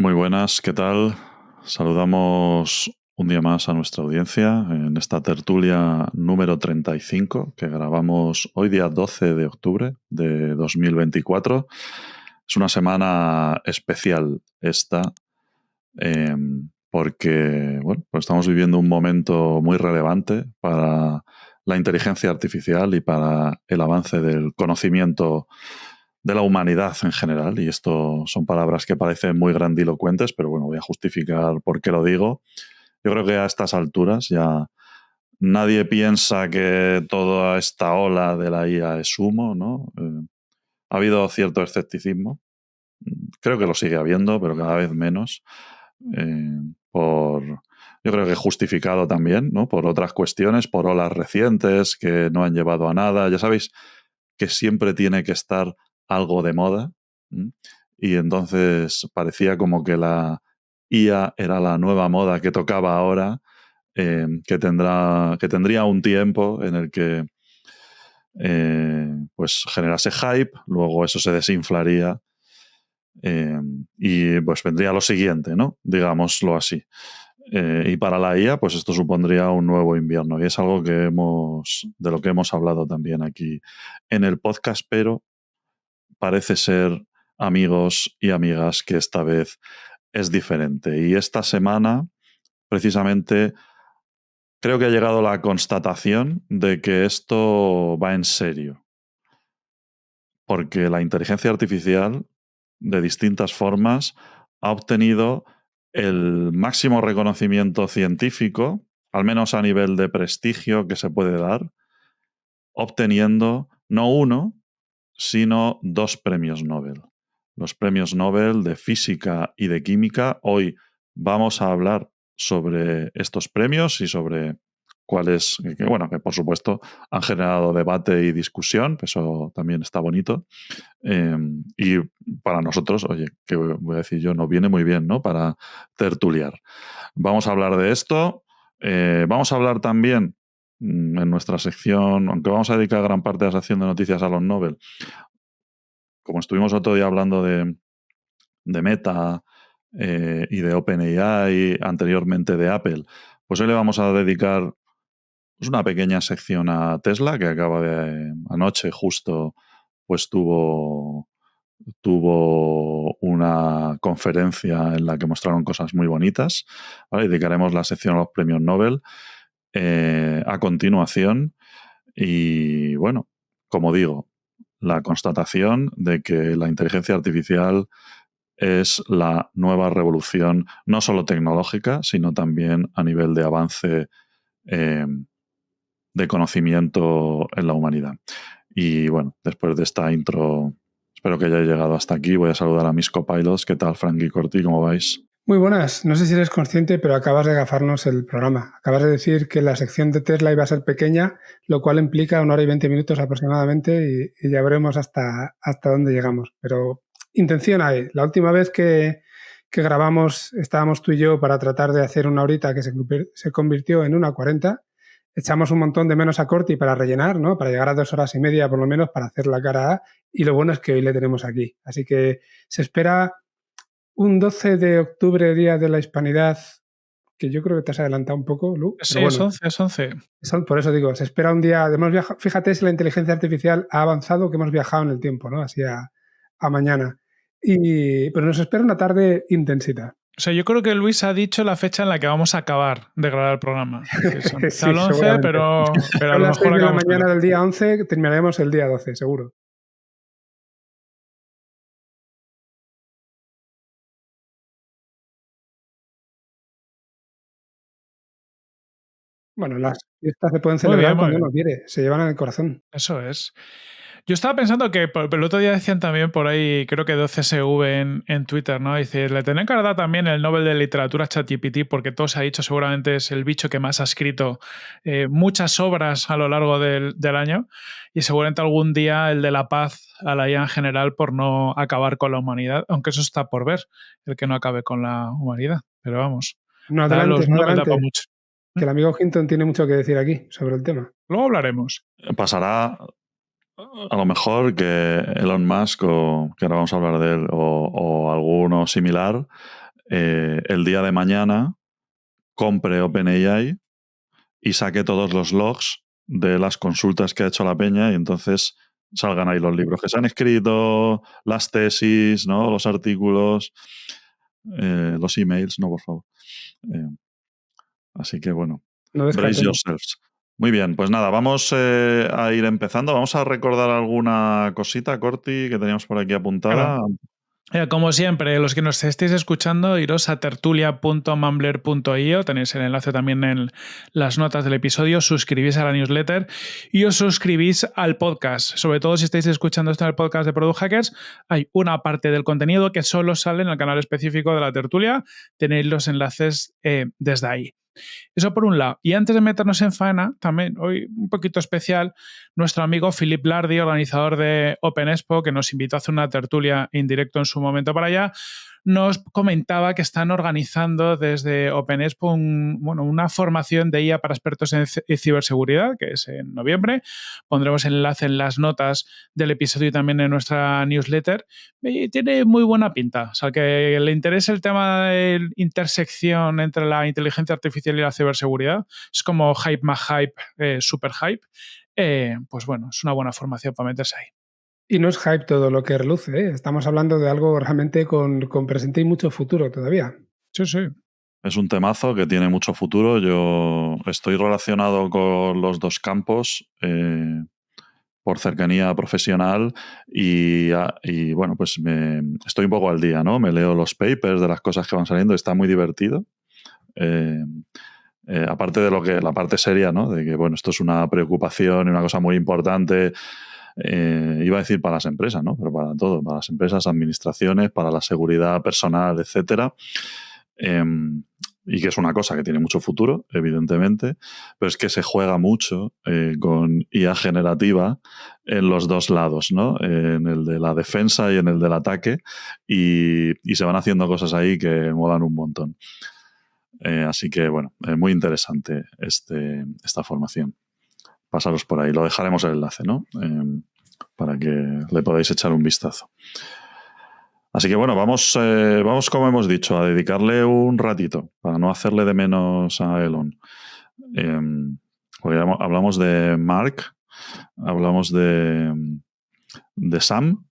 Muy buenas, ¿qué tal? Saludamos un día más a nuestra audiencia en esta tertulia número 35 que grabamos hoy día 12 de octubre de 2024. Es una semana especial esta porque bueno, pues estamos viviendo un momento muy relevante para la inteligencia artificial y para el avance del conocimiento de la humanidad en general. Y esto son palabras que parecen muy grandilocuentes, pero bueno, voy a justificar por qué lo digo. Yo creo que a estas alturas ya nadie piensa que toda esta ola de la IA es humo, ¿no? Ha habido cierto escepticismo. Creo que lo sigue habiendo, pero cada vez menos. eh, yo creo que justificado también, ¿no? Por otras cuestiones, por olas recientes que no han llevado a nada. Ya sabéis que siempre tiene que estar algo de moda. ¿m? Y entonces parecía como que la IA era la nueva moda que tocaba ahora, que tendría un tiempo en el que pues generase hype, luego eso se desinflaría y pues vendría lo siguiente, ¿no? Digámoslo así. Y para la IA, pues esto supondría un nuevo invierno. Y es algo de lo que hemos hablado también aquí en el podcast, pero parece ser, amigos y amigas, que esta vez es diferente. Y esta semana, precisamente, creo que ha llegado la constatación de que esto va en serio. Porque la inteligencia artificial, de distintas formas, ha obtenido el máximo reconocimiento científico, al menos a nivel de prestigio que se puede dar, obteniendo no uno, sino dos premios Nobel. Los premios Nobel de Física y de Química. Hoy vamos a hablar sobre estos premios y sobre cuáles, que por supuesto han generado debate y discusión, eso también está bonito. Y para nosotros, oye, que voy a decir yo, nos viene muy bien, ¿no? Para tertuliar. Vamos a hablar de esto. Vamos a hablar también en nuestra sección, aunque vamos a dedicar gran parte de la sección de noticias a los Nobel, como estuvimos otro día hablando de Meta y de OpenAI, anteriormente de Apple, pues hoy le vamos a dedicar pues, una pequeña sección a Tesla, que acaba de anoche justo pues tuvo una conferencia en la que mostraron cosas muy bonitas. ¿Vale? Dedicaremos la sección a los premios Nobel a continuación. Y bueno, como digo, la constatación de que la inteligencia artificial es la nueva revolución, no solo tecnológica, sino también a nivel de avance eh, de conocimiento en la humanidad. Y bueno, después de esta intro, espero que hayáis llegado hasta aquí. Voy a saludar a mis copilots. ¿Qué tal, Frank y Corti? ¿Cómo vais? Muy buenas. No sé si eres consciente, pero acabas de gafarnos el programa. Acabas de decir que la sección de Tesla iba a ser pequeña, lo cual implica 1 hora y 20 minutos aproximadamente y ya veremos hasta dónde llegamos. Pero intención hay. La última vez que grabamos estábamos tú y yo para tratar de hacer 1 horita que se convirtió en 1:40. Echamos un montón de menos a Corti para rellenar, ¿no? Para llegar a 2 horas y media por lo menos para hacer la cara A. Y lo bueno es que hoy le tenemos aquí. Así que se espera un 12 de octubre, Día de la Hispanidad, que yo creo que te has adelantado un poco, Lu. Sí, pero bueno, es 11. Por eso digo, se espera un día. Fíjate si la inteligencia artificial ha avanzado, que hemos viajado en el tiempo, ¿no? Así a mañana. Pero nos espera una tarde intensita. O sea, yo creo que Luis ha dicho la fecha en la que vamos a acabar de grabar el programa. Sí, el 11, pero a Son lo las 6 mejor de la acabamos mañana del día 11, terminaremos el día 12, seguro. Bueno, las fiestas se pueden celebrar cuando uno quiere, se llevan en el corazón. Eso es. Yo estaba pensando que el otro día decían también por ahí, creo que 12SV en Twitter, ¿no? Dice, le tienen que dar también el Nobel de Literatura a ChatGPT porque todo se ha dicho, seguramente es el bicho que más ha escrito muchas obras a lo largo del año y seguramente algún día el de la paz a la IA en general por no acabar con la humanidad, aunque eso está por ver, el que no acabe con la humanidad. Pero vamos, no adelante, da para mucho. Que el amigo Hinton tiene mucho que decir aquí sobre el tema. Luego hablaremos. Pasará a lo mejor que Elon Musk, o que ahora vamos a hablar de él, o alguno similar, el día de mañana compre OpenAI y saque todos los logs de las consultas que ha hecho la peña y entonces salgan ahí los libros que se han escrito, las tesis, ¿no? Los artículos, los emails, no, por favor. Así que bueno, No brace descartemos. yourselves. Muy bien, pues nada, vamos a ir empezando. Vamos a recordar alguna cosita, Corti, que teníamos por aquí apuntada. Claro. Como siempre, los que nos estéis escuchando, iros a tertulia.mumbler.io, tenéis el enlace también en las notas del episodio, suscribís a la newsletter y os suscribís al podcast. Sobre todo si estáis escuchando esto en el podcast de Product Hackers, hay una parte del contenido que solo sale en el canal específico de la tertulia, tenéis los enlaces desde ahí. Eso por un lado. Y antes de meternos en faena, también hoy un poquito especial, nuestro amigo Philip Lardy, organizador de Open Expo, que nos invitó a hacer una tertulia en directo en su momento para allá, nos comentaba que están organizando desde Open Expo una formación de IA para expertos en ciberseguridad, que es en noviembre. Pondremos el enlace en las notas del episodio y también en nuestra newsletter. Y tiene muy buena pinta. O sea, que le interesa el tema de la intersección entre la inteligencia artificial y la ciberseguridad. Es como hype más hype, super hype. Pues bueno, es una buena formación para meterse ahí. Y no es hype todo lo que reluce, ¿eh? Estamos hablando de algo realmente con presente y mucho futuro todavía. Sí, sí. Es un temazo que tiene mucho futuro. Yo estoy relacionado con los dos campos por cercanía profesional y bueno, pues estoy un poco al día, ¿no? Me leo los papers de las cosas que van saliendo, está muy divertido. Aparte de la parte seria, ¿no? De que, bueno, esto es una preocupación y una cosa muy importante. Iba a decir para las empresas, ¿no? Pero para todo, para las empresas, administraciones, para la seguridad personal, etcétera. Y que es una cosa que tiene mucho futuro, evidentemente, pero es que se juega mucho con IA generativa en los dos lados, ¿no? En el de la defensa y en el del ataque, y se van haciendo cosas ahí que molan un montón. Así que, bueno, muy interesante esta formación. Pasaros por ahí. Lo dejaremos el enlace, ¿no? Para que le podáis echar un vistazo. Así que bueno, vamos como hemos dicho, a dedicarle un ratito para no hacerle de menos a Elon. Porque hablamos de Mark, hablamos de Sam,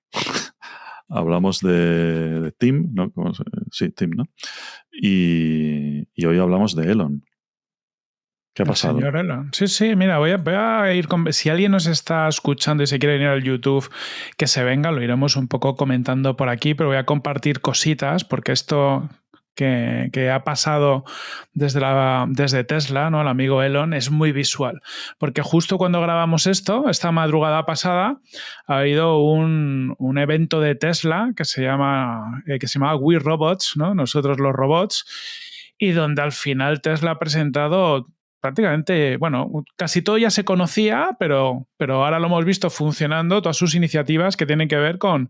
hablamos de Tim, ¿no? Sí, Tim, ¿no? Y hoy hablamos de Elon. ¿Qué ha pasado? Señor Elon. Sí, mira, voy a ir con... Si alguien nos está escuchando y se quiere venir al YouTube, que se venga, lo iremos un poco comentando por aquí, pero voy a compartir cositas, porque esto que ha pasado desde Tesla, ¿no? El amigo Elon, es muy visual. Porque justo cuando grabamos esto, esta madrugada pasada, ha habido un evento de Tesla que se llama We Robots, ¿no? Nosotros los robots, y donde al final Tesla ha presentado prácticamente, bueno, casi todo ya se conocía, pero ahora lo hemos visto funcionando, todas sus iniciativas que tienen que ver con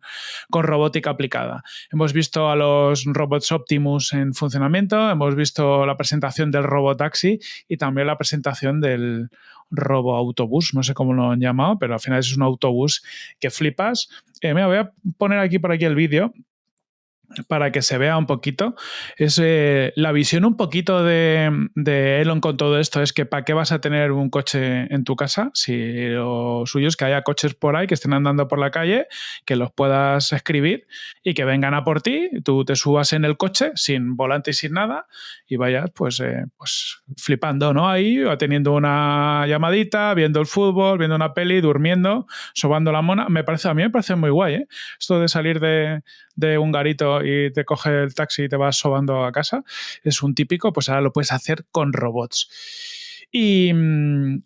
robótica aplicada. Hemos visto a los robots Optimus en funcionamiento, hemos visto la presentación del robotaxi y también la presentación del roboautobús, no sé cómo lo han llamado, pero al final es un autobús que flipas. Mira, voy a poner por aquí el vídeo para que se vea un poquito. Es la visión un poquito de Elon con todo esto es que ¿para qué vas a tener un coche en tu casa? Si lo suyo es que haya coches por ahí que estén andando por la calle, que los puedas escribir y que vengan a por ti, tú te subas en el coche sin volante y sin nada y vayas pues flipando, ¿no? Ahí teniendo una llamadita, viendo el fútbol, viendo una peli, durmiendo, sobando la mona. A mí me parece muy guay, ¿eh? Esto de salir de un garito y te coge el taxi y te vas sobando a casa, es un típico, pues ahora lo puedes hacer con robots. Y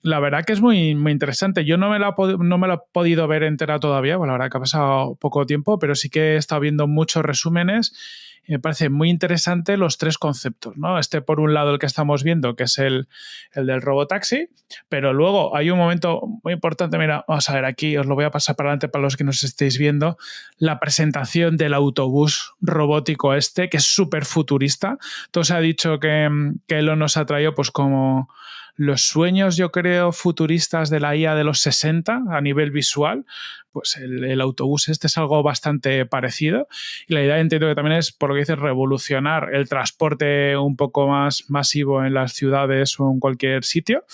la verdad que es muy, muy interesante. Yo no me la he podido ver entera todavía, bueno, la verdad que ha pasado poco tiempo, pero sí que he estado viendo muchos resúmenes. Y me parece muy interesante los tres conceptos, ¿no? Por un lado el que estamos viendo, que es el del robotaxi, pero luego hay un momento muy importante, mira, vamos a ver aquí, os lo voy a pasar para adelante para los que nos estéis viendo, la presentación del autobús robótico que es súper futurista. Todo se ha dicho que Elon nos ha traído pues como los sueños, yo creo, futuristas de la IA de los 60 a nivel visual, pues el autobús este es algo bastante parecido. Y la idea, entiendo que también es, por lo que dices, revolucionar el transporte un poco más masivo en las ciudades o en cualquier sitio.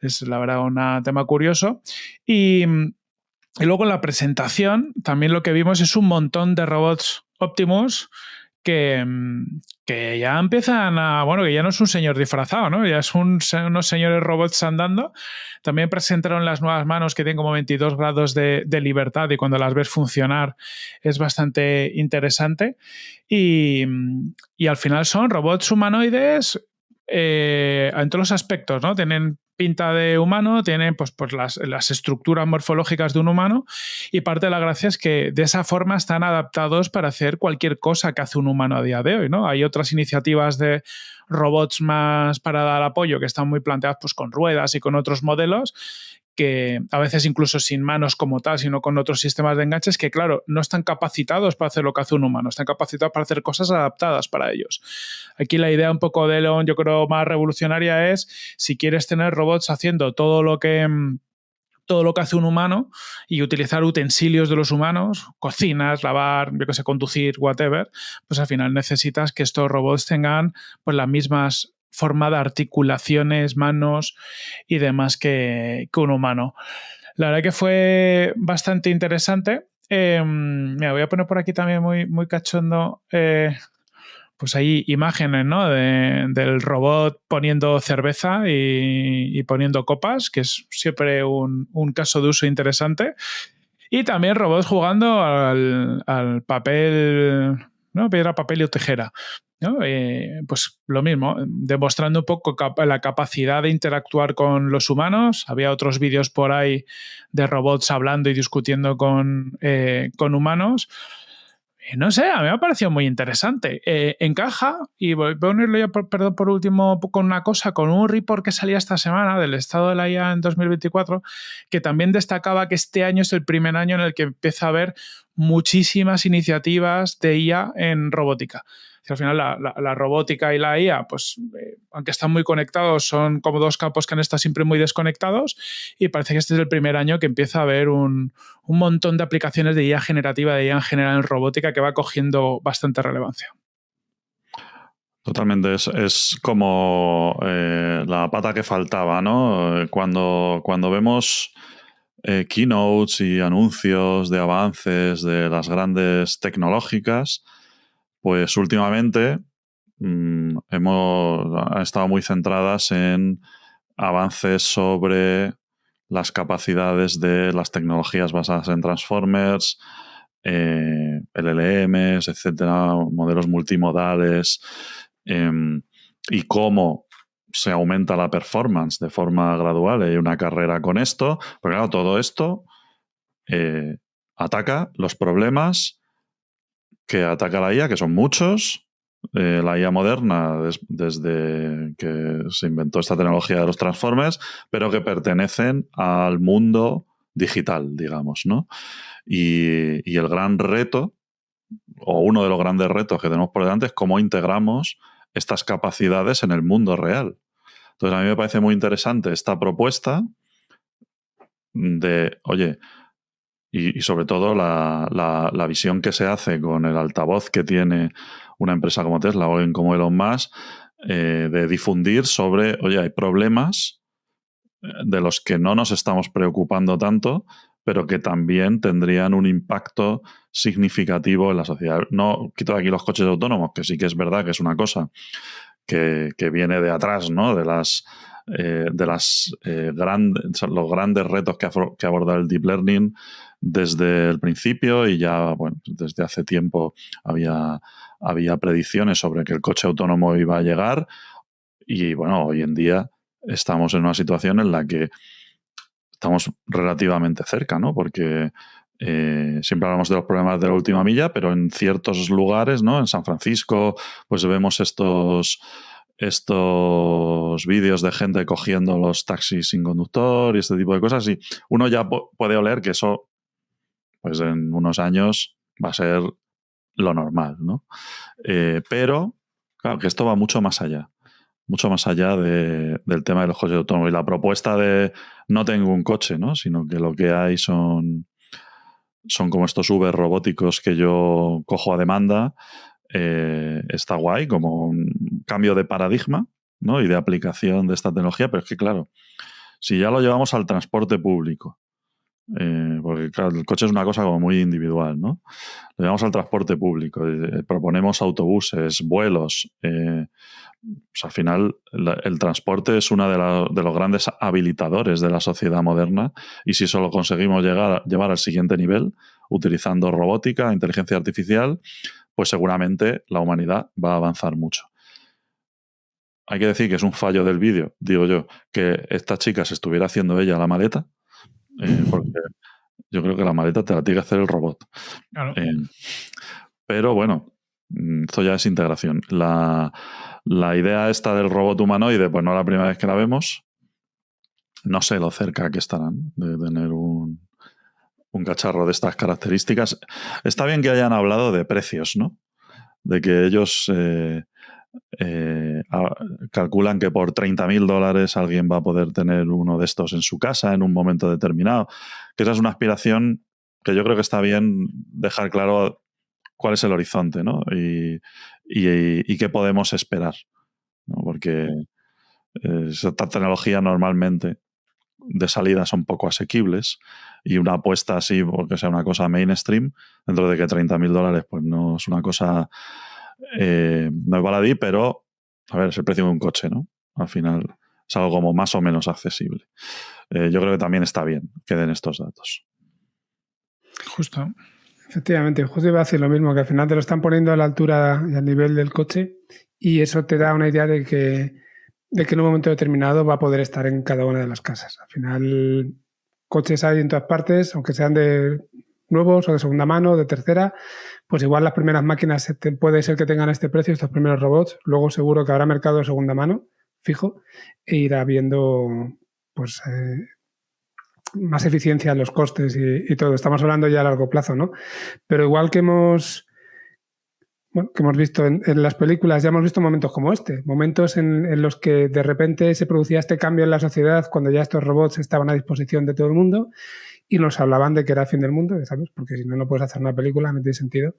Es, la verdad, un tema curioso. Y luego en la presentación también lo que vimos es un montón de robots Optimus que ya empiezan a... Bueno, que ya no es un señor disfrazado, ¿no? Ya es unos señores robots andando. También presentaron las nuevas manos que tienen como 22 grados de libertad y cuando las ves funcionar es bastante interesante. Y al final son robots humanoides en todos los aspectos, ¿no? Tienen pinta de humano, tienen pues las estructuras morfológicas de un humano y parte de la gracia es que de esa forma están adaptados para hacer cualquier cosa que hace un humano a día de hoy, ¿no? Hay otras iniciativas de robots más para dar apoyo que están muy planteadas pues con ruedas y con otros modelos que a veces incluso sin manos como tal, sino con otros sistemas de enganches que, claro, no están capacitados para hacer lo que hace un humano, están capacitados para hacer cosas adaptadas para ellos. Aquí la idea un poco de Elon, yo creo, más revolucionaria es si quieres tener robots haciendo todo lo que hace un humano y utilizar utensilios de los humanos, cocinas, lavar, yo que sé, conducir, whatever, pues al final necesitas que estos robots tengan pues las mismas forma de articulaciones, manos y demás que un humano. La verdad que fue bastante interesante. Mira, voy a poner por aquí también muy cachondo. Pues hay imágenes, ¿no? Del robot poniendo cerveza y poniendo copas, que es siempre un caso de uso interesante. Y también robots jugando al papel, ¿no? Piedra, papel y tijera, ¿no? Pues lo mismo, demostrando un poco la capacidad de interactuar con los humanos. Había otros vídeos por ahí de robots hablando y discutiendo con humanos. No sé, a mí me ha parecido muy interesante. Encaja, y voy a unirlo ya, perdón, por último, con una cosa, con un report que salía esta semana del estado de la IA en 2024, que también destacaba que este año es el primer año en el que empieza a haber muchísimas iniciativas de IA en robótica. Y al final la robótica y la IA, pues aunque están muy conectados, son como dos campos que han estado siempre muy desconectados y parece que este es el primer año que empieza a haber un montón de aplicaciones de IA generativa, de IA en general en robótica que va cogiendo bastante relevancia. Totalmente, es como la pata que faltaba, ¿no? Cuando vemos keynotes y anuncios de avances de las grandes tecnológicas, pues últimamente han estado muy centradas en avances sobre las capacidades de las tecnologías basadas en Transformers, LLMs, etcétera, modelos multimodales, y cómo se aumenta la performance de forma gradual. Hay una carrera con esto, pero claro, todo esto ataca los problemas que ataca la IA, que son muchos. La IA moderna, desde que se inventó esta tecnología de los Transformers, pero que pertenecen al mundo digital, digamos, ¿no? Y el gran reto, o uno de los grandes retos que tenemos por delante, es cómo integramos estas capacidades en el mundo real. Entonces, a mí me parece muy interesante esta propuesta de, oye, y sobre todo la visión que se hace con el altavoz que tiene una empresa como Tesla o como Elon Musk, de difundir sobre, oye, hay problemas de los que no nos estamos preocupando tanto, pero que también tendrían un impacto significativo en la sociedad. No quito de aquí los coches autónomos, que sí que es verdad que es una cosa que viene de atrás, ¿no? De los grandes retos que aborda el Deep Learning desde el principio, y ya, bueno, desde hace tiempo había predicciones sobre que el coche autónomo iba a llegar, y bueno, hoy en día estamos en una situación en la que estamos relativamente cerca, ¿no? Porque siempre hablamos de los problemas de la última milla, pero en ciertos lugares, ¿no? En San Francisco, pues vemos estos vídeos de gente cogiendo los taxis sin conductor y este tipo de cosas, y uno ya puede oler que eso, pues en unos años va a ser lo normal, ¿no? Pero, claro, que esto va mucho más allá. mucho más allá del tema de los coches autónomos. Y la propuesta de no tengo un coche, ¿no? Sino que lo que hay son como estos Uber robóticos que yo cojo a demanda, está guay, como un cambio de paradigma, ¿no? Y de aplicación de esta tecnología, pero es que claro, si ya lo llevamos al transporte público, porque claro, el coche es una cosa como muy individual, ¿no? Lo llevamos al transporte público, proponemos autobuses, vuelos. Pues al final el transporte es uno de los grandes habilitadores de la sociedad moderna, y si solo conseguimos llevar al siguiente nivel utilizando robótica, inteligencia artificial, pues seguramente la humanidad va a avanzar mucho. Hay que decir que es un fallo del vídeo, digo yo, que esta chica se estuviera haciendo ella la maleta, porque yo creo que la maleta te la tiene que hacer el robot. Claro. Pero bueno, esto ya es integración. La idea esta del robot humanoide, pues no es la primera vez que la vemos. No sé lo cerca que estarán de tener un cacharro de estas características. Está bien que hayan hablado de precios, ¿no? De que ellos calculan que por $30,000 alguien va a poder tener uno de estos en su casa en un momento determinado. Que esa es una aspiración que yo creo que está bien dejar claro cuál es el horizonte, ¿no? Y qué podemos esperar, ¿no? Porque esta tecnología normalmente de salida son poco asequibles, y una apuesta así, porque sea una cosa mainstream, dentro de que $30,000 pues no es una cosa, no es baladí, pero a ver, es el precio de un coche, ¿no? Al final es algo como más o menos accesible. Yo creo que también está bien que den estos datos. Justo. Efectivamente, justo iba a decir lo mismo, que al final te lo están poniendo a la altura y al nivel del coche, y eso te da una idea de que en un momento determinado va a poder estar en cada una de las casas. Al final, coches hay en todas partes, aunque sean de nuevos o de segunda mano o de tercera, pues igual las primeras máquinas puede ser que tengan este precio, estos primeros robots. Luego seguro que habrá mercado de segunda mano, fijo, e irá viendo pues más eficiencia en los costes y todo. Estamos hablando ya a largo plazo, ¿no? Pero igual que hemos visto en las películas, ya hemos visto momentos como este, momentos en los que de repente se producía este cambio en la sociedad cuando ya estos robots estaban a disposición de todo el mundo y nos hablaban de que era el fin del mundo, ¿sabes? Porque si no, no puedes hacer una película, no tiene sentido.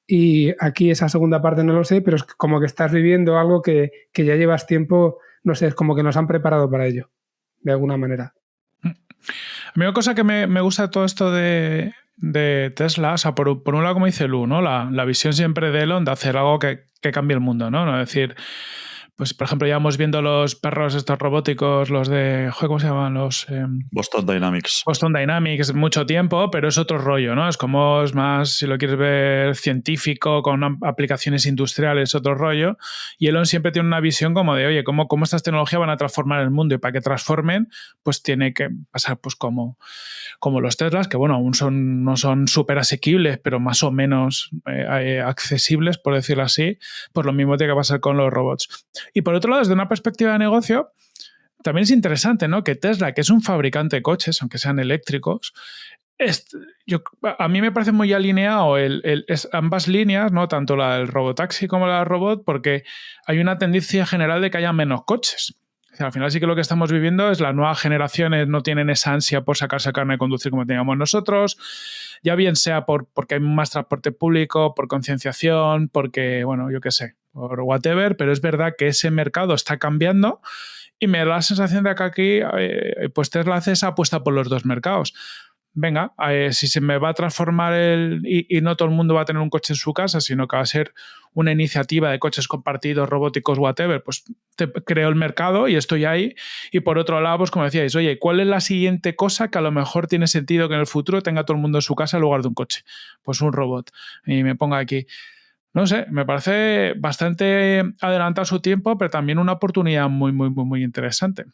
Y aquí esa segunda parte no lo sé, pero es como que estás viviendo algo que ya llevas tiempo, no sé, es como que nos han preparado para ello, de alguna manera. A mí una cosa que me gusta de todo esto de Tesla, o sea, por un lado, como dice Lu, ¿no? La visión siempre de Elon de hacer algo que cambie el mundo, ¿no? Es decir, pues por ejemplo, ya vamos viendo los perros estos robóticos, los de, ¿cómo se llaman? Los Boston Dynamics. Boston Dynamics, mucho tiempo, pero es otro rollo, ¿no? Es más, si lo quieres ver, científico, con aplicaciones industriales, otro rollo. Y Elon siempre tiene una visión como de, oye, ¿cómo estas tecnologías van a transformar el mundo? Y para que transformen, pues tiene que pasar pues como los Teslas, que bueno, aún no son súper asequibles, pero más o menos accesibles, por decirlo así. Pues lo mismo tiene que pasar con los robots. Y por otro lado, desde una perspectiva de negocio, también es interesante, ¿no? Que Tesla, que es un fabricante de coches, aunque sean eléctricos, a mí me parece muy alineado ambas líneas, ¿no? Tanto la del robotaxi como la del robot, porque hay una tendencia general de que haya menos coches. O sea, al final sí que lo que estamos viviendo es las nuevas generaciones no tienen esa ansia por sacarse carne de conducir como teníamos nosotros, ya bien sea porque hay más transporte público, por concienciación, porque, bueno, yo qué sé, por whatever, pero es verdad que ese mercado está cambiando y me da la sensación de que aquí pues Tesla hace esa apuesta por los dos mercados. Venga, si se me va a transformar y no todo el mundo va a tener un coche en su casa, sino que va a ser una iniciativa de coches compartidos, robóticos, whatever, pues te creo el mercado y estoy ahí. Y por otro lado, pues como decíais, oye, ¿cuál es la siguiente cosa que a lo mejor tiene sentido que en el futuro tenga todo el mundo en su casa en lugar de un coche? Pues un robot. Y me ponga aquí. No sé, me parece bastante adelantado su tiempo, pero también una oportunidad muy, muy, muy, muy interesante.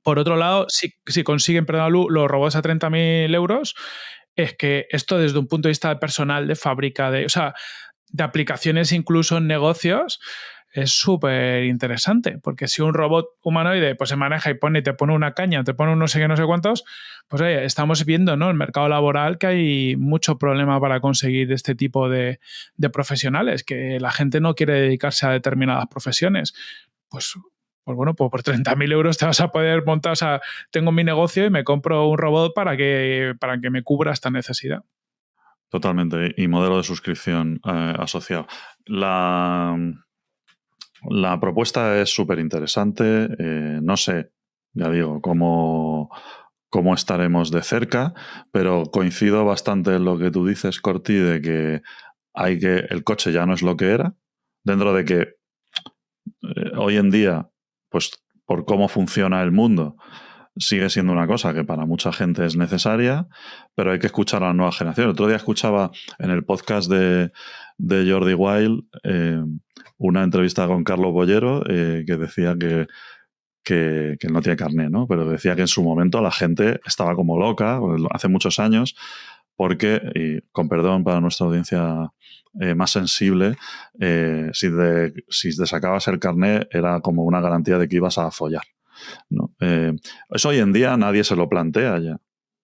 Por otro lado, si consiguen, perdón, los robots a 30.000 euros, es que esto desde un punto de vista personal, de fábrica, de aplicaciones incluso en negocios, es súper interesante, porque si un robot humanoide pues se maneja y te pone una caña, te pone un no sé qué, no sé cuántos, pues oye, estamos viendo, ¿no? El mercado laboral, que hay mucho problema para conseguir este tipo de profesionales, que la gente no quiere dedicarse a determinadas profesiones. Pues pues bueno, pues por 30.000 euros te vas a poder montar, o sea, tengo mi negocio y me compro un robot para que me cubra esta necesidad. Totalmente. Y modelo de suscripción asociado. La propuesta es súper interesante. No sé, ya digo, cómo estaremos de cerca, pero coincido bastante en lo que tú dices, Corti, de que el coche ya no es lo que era, dentro de que hoy en día, pues por cómo funciona el mundo, sigue siendo una cosa que para mucha gente es necesaria, pero hay que escuchar a la nueva generación. El otro día escuchaba en el podcast de Jordi Wild una entrevista con Carlos Bollero que decía que no tiene carné, ¿no? Pero decía que en su momento la gente estaba como loca, hace muchos años, porque, y con perdón para nuestra audiencia más sensible, si te sacabas el carné era como una garantía de que ibas a follar, ¿no? Eso hoy en día nadie se lo plantea ya.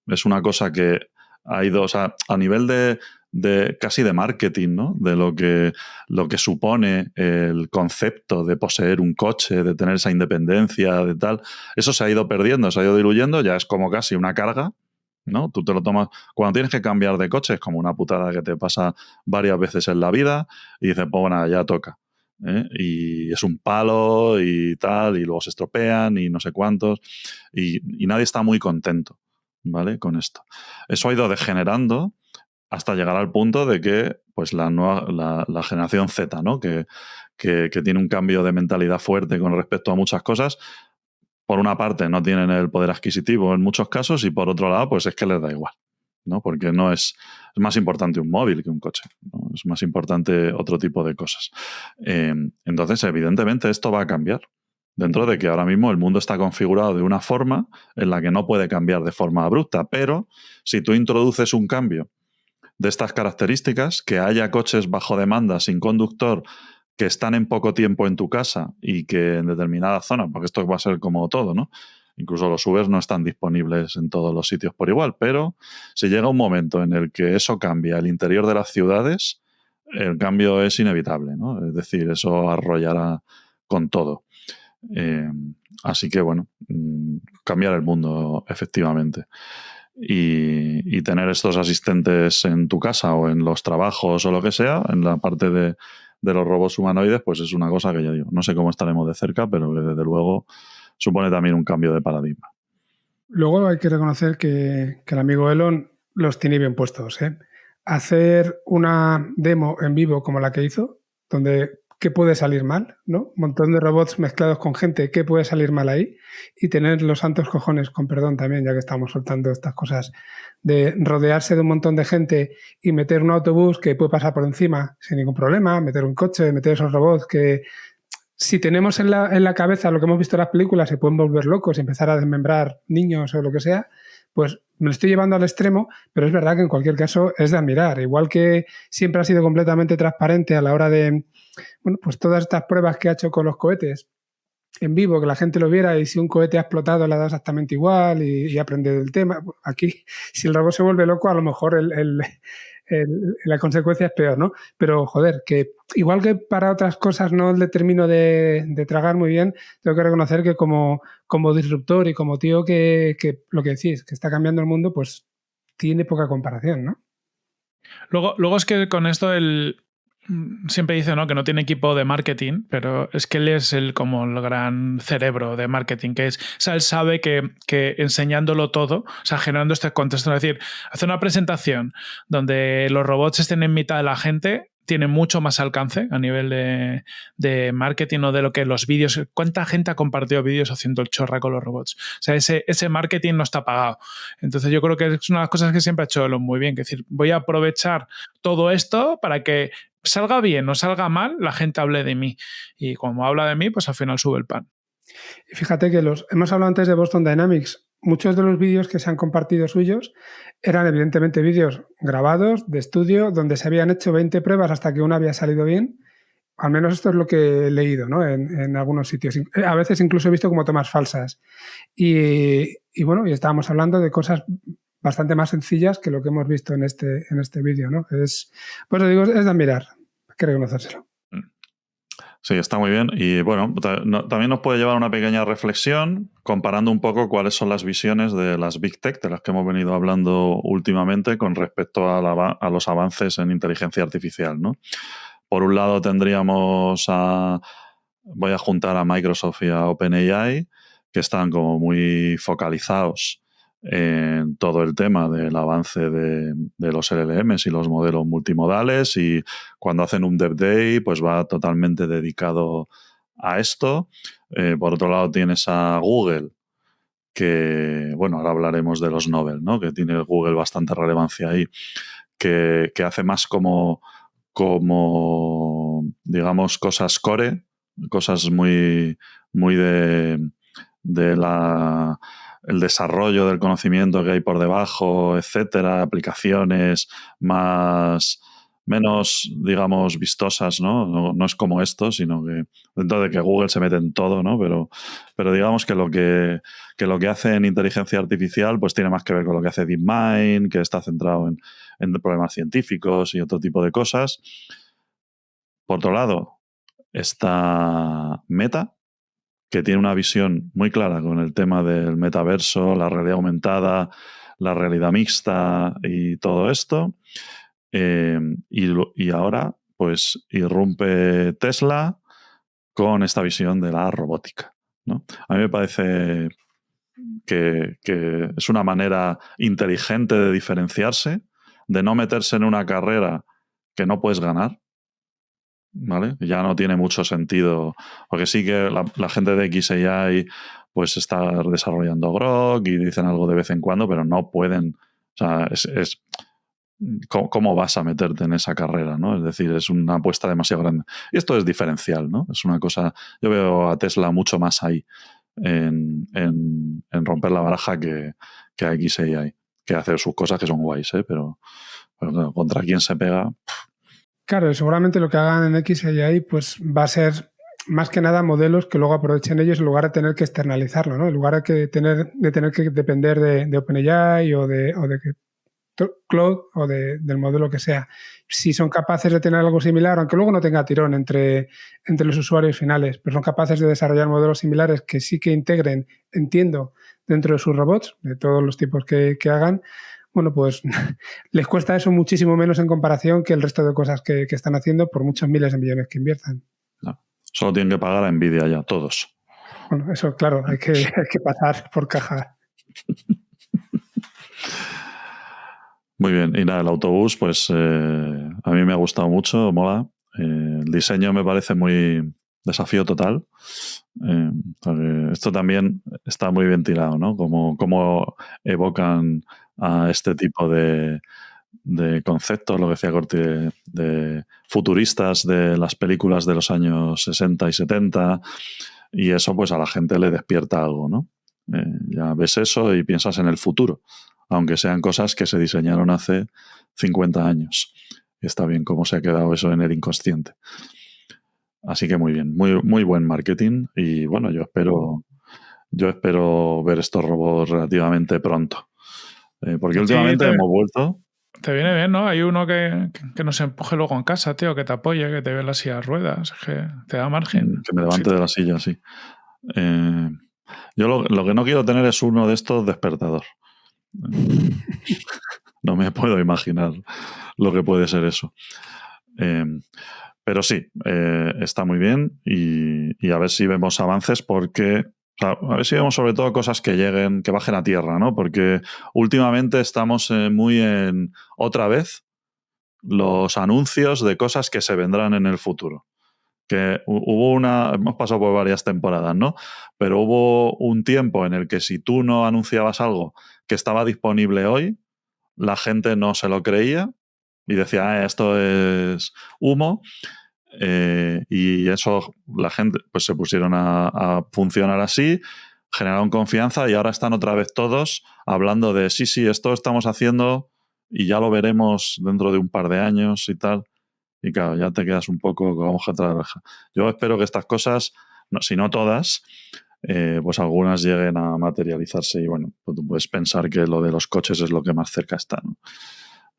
Es una cosa que ha ido, o sea, a nivel de casi de marketing, ¿no? De lo que supone el concepto de poseer un coche, de tener esa independencia, de tal. Eso se ha ido perdiendo, se ha ido diluyendo, ya es como casi una carga, ¿no? Tú te lo tomas. Cuando tienes que cambiar de coche es como una putada que te pasa varias veces en la vida y dices, pues bueno, ya toca. Y es un palo y tal, y luego se estropean y no sé cuántos, y nadie está muy contento, ¿vale? Con esto. Eso ha ido degenerando hasta llegar al punto de que pues la generación Z, ¿no? Que tiene un cambio de mentalidad fuerte con respecto a muchas cosas. Por una parte no tienen el poder adquisitivo en muchos casos y por otro lado pues es que les da igual, ¿no? Porque no es más importante un móvil que un coche, ¿no? Es más importante otro tipo de cosas. Entonces, evidentemente, esto va a cambiar. Dentro de que ahora mismo el mundo está configurado de una forma en la que no puede cambiar de forma abrupta, pero si tú introduces un cambio de estas características, que haya coches bajo demanda, sin conductor, que están en poco tiempo en tu casa y que en determinadas zonas, porque esto va a ser como todo, ¿no? Incluso los Ubers no están disponibles en todos los sitios por igual, pero si llega un momento en el que eso cambia el interior de las ciudades, el cambio es inevitable, ¿no? Es decir, eso arrollará con todo. Así que, bueno, cambiar el mundo, efectivamente. Y tener estos asistentes en tu casa o en los trabajos o lo que sea, en la parte de los robots humanoides, pues es una cosa que ya digo, no sé cómo estaremos de cerca, pero que desde luego supone también un cambio de paradigma. Luego hay que reconocer que el amigo Elon los tiene bien puestos, ¿eh? Hacer una demo en vivo como la que hizo, donde ¿qué puede salir mal? ¿No? Un montón de robots mezclados con gente, ¿qué puede salir mal ahí? Y tener los santos cojones, con perdón también, ya que estamos soltando estas cosas, de rodearse de un montón de gente y meter un autobús que puede pasar por encima sin ningún problema, meter un coche, meter esos robots que si tenemos en la cabeza lo que hemos visto en las películas, se pueden volver locos y empezar a desmembrar niños o lo que sea, pues me lo estoy llevando al extremo, pero es verdad que en cualquier caso es de admirar. Igual que siempre ha sido completamente transparente a la hora de, bueno, pues todas estas pruebas que ha hecho con los cohetes en vivo, que la gente lo viera y si un cohete ha explotado le da exactamente igual y aprende del tema. Aquí, si el robot se vuelve loco, a lo mejor la consecuencia es peor, ¿no? Pero, joder, que igual que para otras cosas no le termino de tragar muy bien, tengo que reconocer que como disruptor y como tío que lo que decís, que está cambiando el mundo, pues tiene poca comparación, ¿no? Luego es que con esto siempre dice, ¿no?, que no tiene equipo de marketing, pero es que él es como el gran cerebro de marketing, que es, o sea, él sabe que enseñándolo todo, o sea, generando este contexto, es decir, hacer una presentación donde los robots estén en mitad de la gente tiene mucho más alcance a nivel de marketing o de lo que los vídeos, cuánta gente ha compartido vídeos haciendo el chorra con los robots. O sea, ese marketing no está pagado. Entonces yo creo que es una de las cosas que siempre ha hecho Elon muy bien, que es decir, voy a aprovechar todo esto para que salga bien o salga mal, la gente hable de mí. Y como habla de mí, pues al final sube el pan. Y fíjate que hemos hablado antes de Boston Dynamics. Muchos de los vídeos que se han compartido suyos eran evidentemente vídeos grabados de estudio donde se habían hecho 20 pruebas hasta que una había salido bien. Al menos esto es lo que he leído, ¿no? En algunos sitios. A veces incluso he visto como tomas falsas. Y bueno, y estábamos hablando de cosas bastante más sencillas que lo que hemos visto en este vídeo, ¿no? Pues digo, es de admirar, hay que reconocérselo. Sí, está muy bien. Y bueno, también nos puede llevar a una pequeña reflexión comparando un poco cuáles son las visiones de las Big Tech, de las que hemos venido hablando últimamente con respecto a los avances en inteligencia artificial, ¿no? Por un lado tendríamos voy a juntar a Microsoft y a OpenAI, que están como muy focalizados en todo el tema del avance de los LLMs y los modelos multimodales, y cuando hacen un Dev Day pues va totalmente dedicado a esto. Por otro lado tienes a Google, que, bueno, ahora hablaremos de los Nobel, ¿no? Que tiene Google bastante relevancia ahí, que hace más como digamos, cosas core, cosas muy de el desarrollo del conocimiento que hay por debajo, etcétera, aplicaciones menos, digamos, vistosas, ¿no? No es como esto, sino que dentro de que Google se mete en todo, ¿no? Pero digamos que lo que hace en inteligencia artificial pues tiene más que ver con lo que hace DeepMind, que está centrado en problemas científicos y otro tipo de cosas. Por otro lado, está Meta, que tiene una visión muy clara con el tema del metaverso, la realidad aumentada, la realidad mixta y todo esto. Y ahora, pues, irrumpe Tesla con esta visión de la robótica, ¿no? A mí me parece que es una manera inteligente de diferenciarse, de no meterse en una carrera que no puedes ganar, ¿vale? Ya no tiene mucho sentido, porque sí que la gente de XAI pues está desarrollando Grok y dicen algo de vez en cuando, pero no pueden, o sea, ¿cómo vas a meterte en esa carrera, ¿no? Es decir, es una apuesta demasiado grande. Y esto es diferencial, ¿no? Es una cosa, yo veo a Tesla mucho más ahí en romper la baraja que a XAI, que hace sus cosas que son guays, ¿eh? Pero contra quién se pega. Claro, seguramente lo que hagan en XAI pues va a ser más que nada modelos que luego aprovechen ellos en lugar de tener que externalizarlo, ¿no? En lugar de tener que depender de OpenAI o de Cloud o del modelo que sea. Si son capaces de tener algo similar, aunque luego no tenga tirón entre los usuarios finales, pero son capaces de desarrollar modelos similares que sí que integren, entiendo, dentro de sus robots, de todos los tipos que hagan, bueno, pues les cuesta eso muchísimo menos en comparación que el resto de cosas que están haciendo por muchos miles de millones que inviertan. No, solo tienen que pagar a Nvidia ya, todos. Bueno, eso, claro, hay que pasar por caja. Muy bien, y nada, el autobús, pues a mí me ha gustado mucho, mola. El diseño me parece muy desafío total. Esto también está muy bien tirado, ¿no? Como evocan a este tipo de conceptos, lo que decía Corti, de futuristas de las películas de los años 60 y 70, y eso pues a la gente le despierta algo, ¿no? Ya ves eso y piensas en el futuro, aunque sean cosas que se diseñaron hace 50 años. Está bien cómo se ha quedado eso en el inconsciente. Así que muy bien, muy buen marketing, y bueno, yo espero ver estos robots relativamente pronto. Porque últimamente hemos vuelto... Te viene bien, ¿no? Hay uno que nos empuje luego en casa, tío, que te apoye, que te ve en la silla de ruedas, que te da margen. Que me levante de la silla, sí. Yo lo que no quiero tener es uno de estos despertador. No me puedo imaginar lo que puede ser eso. Pero sí, está muy bien, y a ver si vemos avances, porque a ver si vemos sobre todo cosas que lleguen, que bajen a tierra, ¿no? Porque últimamente estamos muy en, otra vez, los anuncios de cosas que se vendrán en el futuro. Que hemos pasado por varias temporadas, ¿no? Pero hubo un tiempo en el que si tú no anunciabas algo que estaba disponible hoy, la gente no se lo creía y decía, esto es humo. Y eso, la gente pues se pusieron a funcionar así, generaron confianza, y ahora están otra vez todos hablando de sí, esto estamos haciendo y ya lo veremos dentro de un par de años y tal. Y claro, ya te quedas un poco con hoja tras oreja. Yo espero que estas cosas, si no todas, pues algunas lleguen a materializarse. Y bueno, pues tú puedes pensar que lo de los coches es lo que más cerca está, ¿no?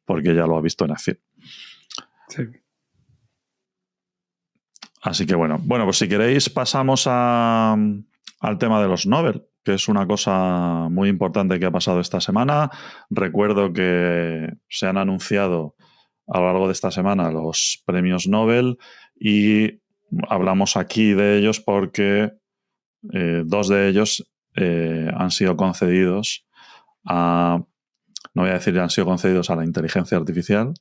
Porque ya lo has visto en acción. Sí. Así que bueno, pues si queréis pasamos al tema de los Nobel, que es una cosa muy importante que ha pasado esta semana. Recuerdo que se han anunciado a lo largo de esta semana los premios Nobel y hablamos aquí de ellos porque dos de ellos han sido concedidos no voy a decir que han sido concedidos a la inteligencia artificial,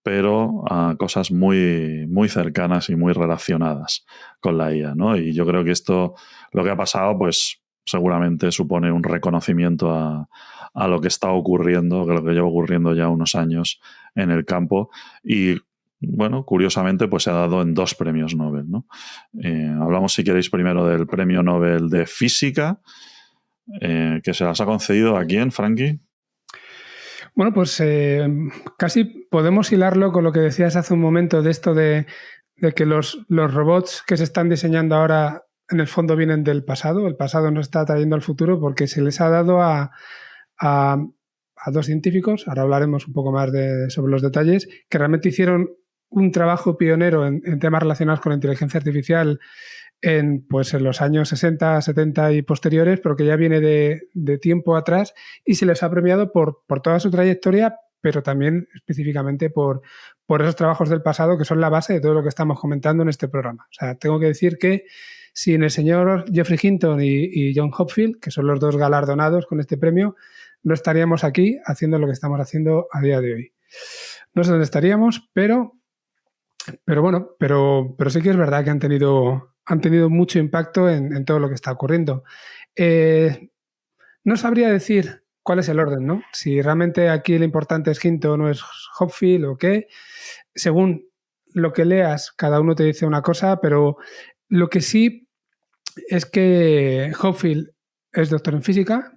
pero a cosas muy, muy cercanas y muy relacionadas con la IA, ¿no? Y yo creo que esto, lo que ha pasado, pues seguramente supone un reconocimiento a lo que está ocurriendo, que lo que lleva ocurriendo ya unos años en el campo. Y bueno, curiosamente, pues se ha dado en 2 premios Nobel, ¿no? Hablamos, si queréis, primero del premio Nobel de Física, que se las ha concedido ¿a quién, Frankie? Bueno, pues casi podemos hilarlo con lo que decías hace un momento de esto de que los robots que se están diseñando ahora en el fondo vienen del pasado. El pasado nos está trayendo al futuro porque se les ha dado a 2 científicos, ahora hablaremos un poco más sobre los detalles, que realmente hicieron un trabajo pionero en temas relacionados con la inteligencia artificial en los años 60, 70 y posteriores, pero que ya viene de tiempo atrás y se les ha premiado por toda su trayectoria, pero también específicamente por esos trabajos del pasado que son la base de todo lo que estamos comentando en este programa. O sea, tengo que decir que sin el señor Geoffrey Hinton y John Hopfield, que son los 2 galardonados con este premio, no estaríamos aquí haciendo lo que estamos haciendo a día de hoy. No sé dónde estaríamos, pero bueno, pero sí que es verdad que han tenido mucho impacto en todo lo que está ocurriendo. No sabría decir cuál es el orden, ¿no? Si realmente aquí lo importante es Hinton o es Hopfield o qué. Según lo que leas, cada uno te dice una cosa, pero lo que sí es que Hopfield es doctor en física.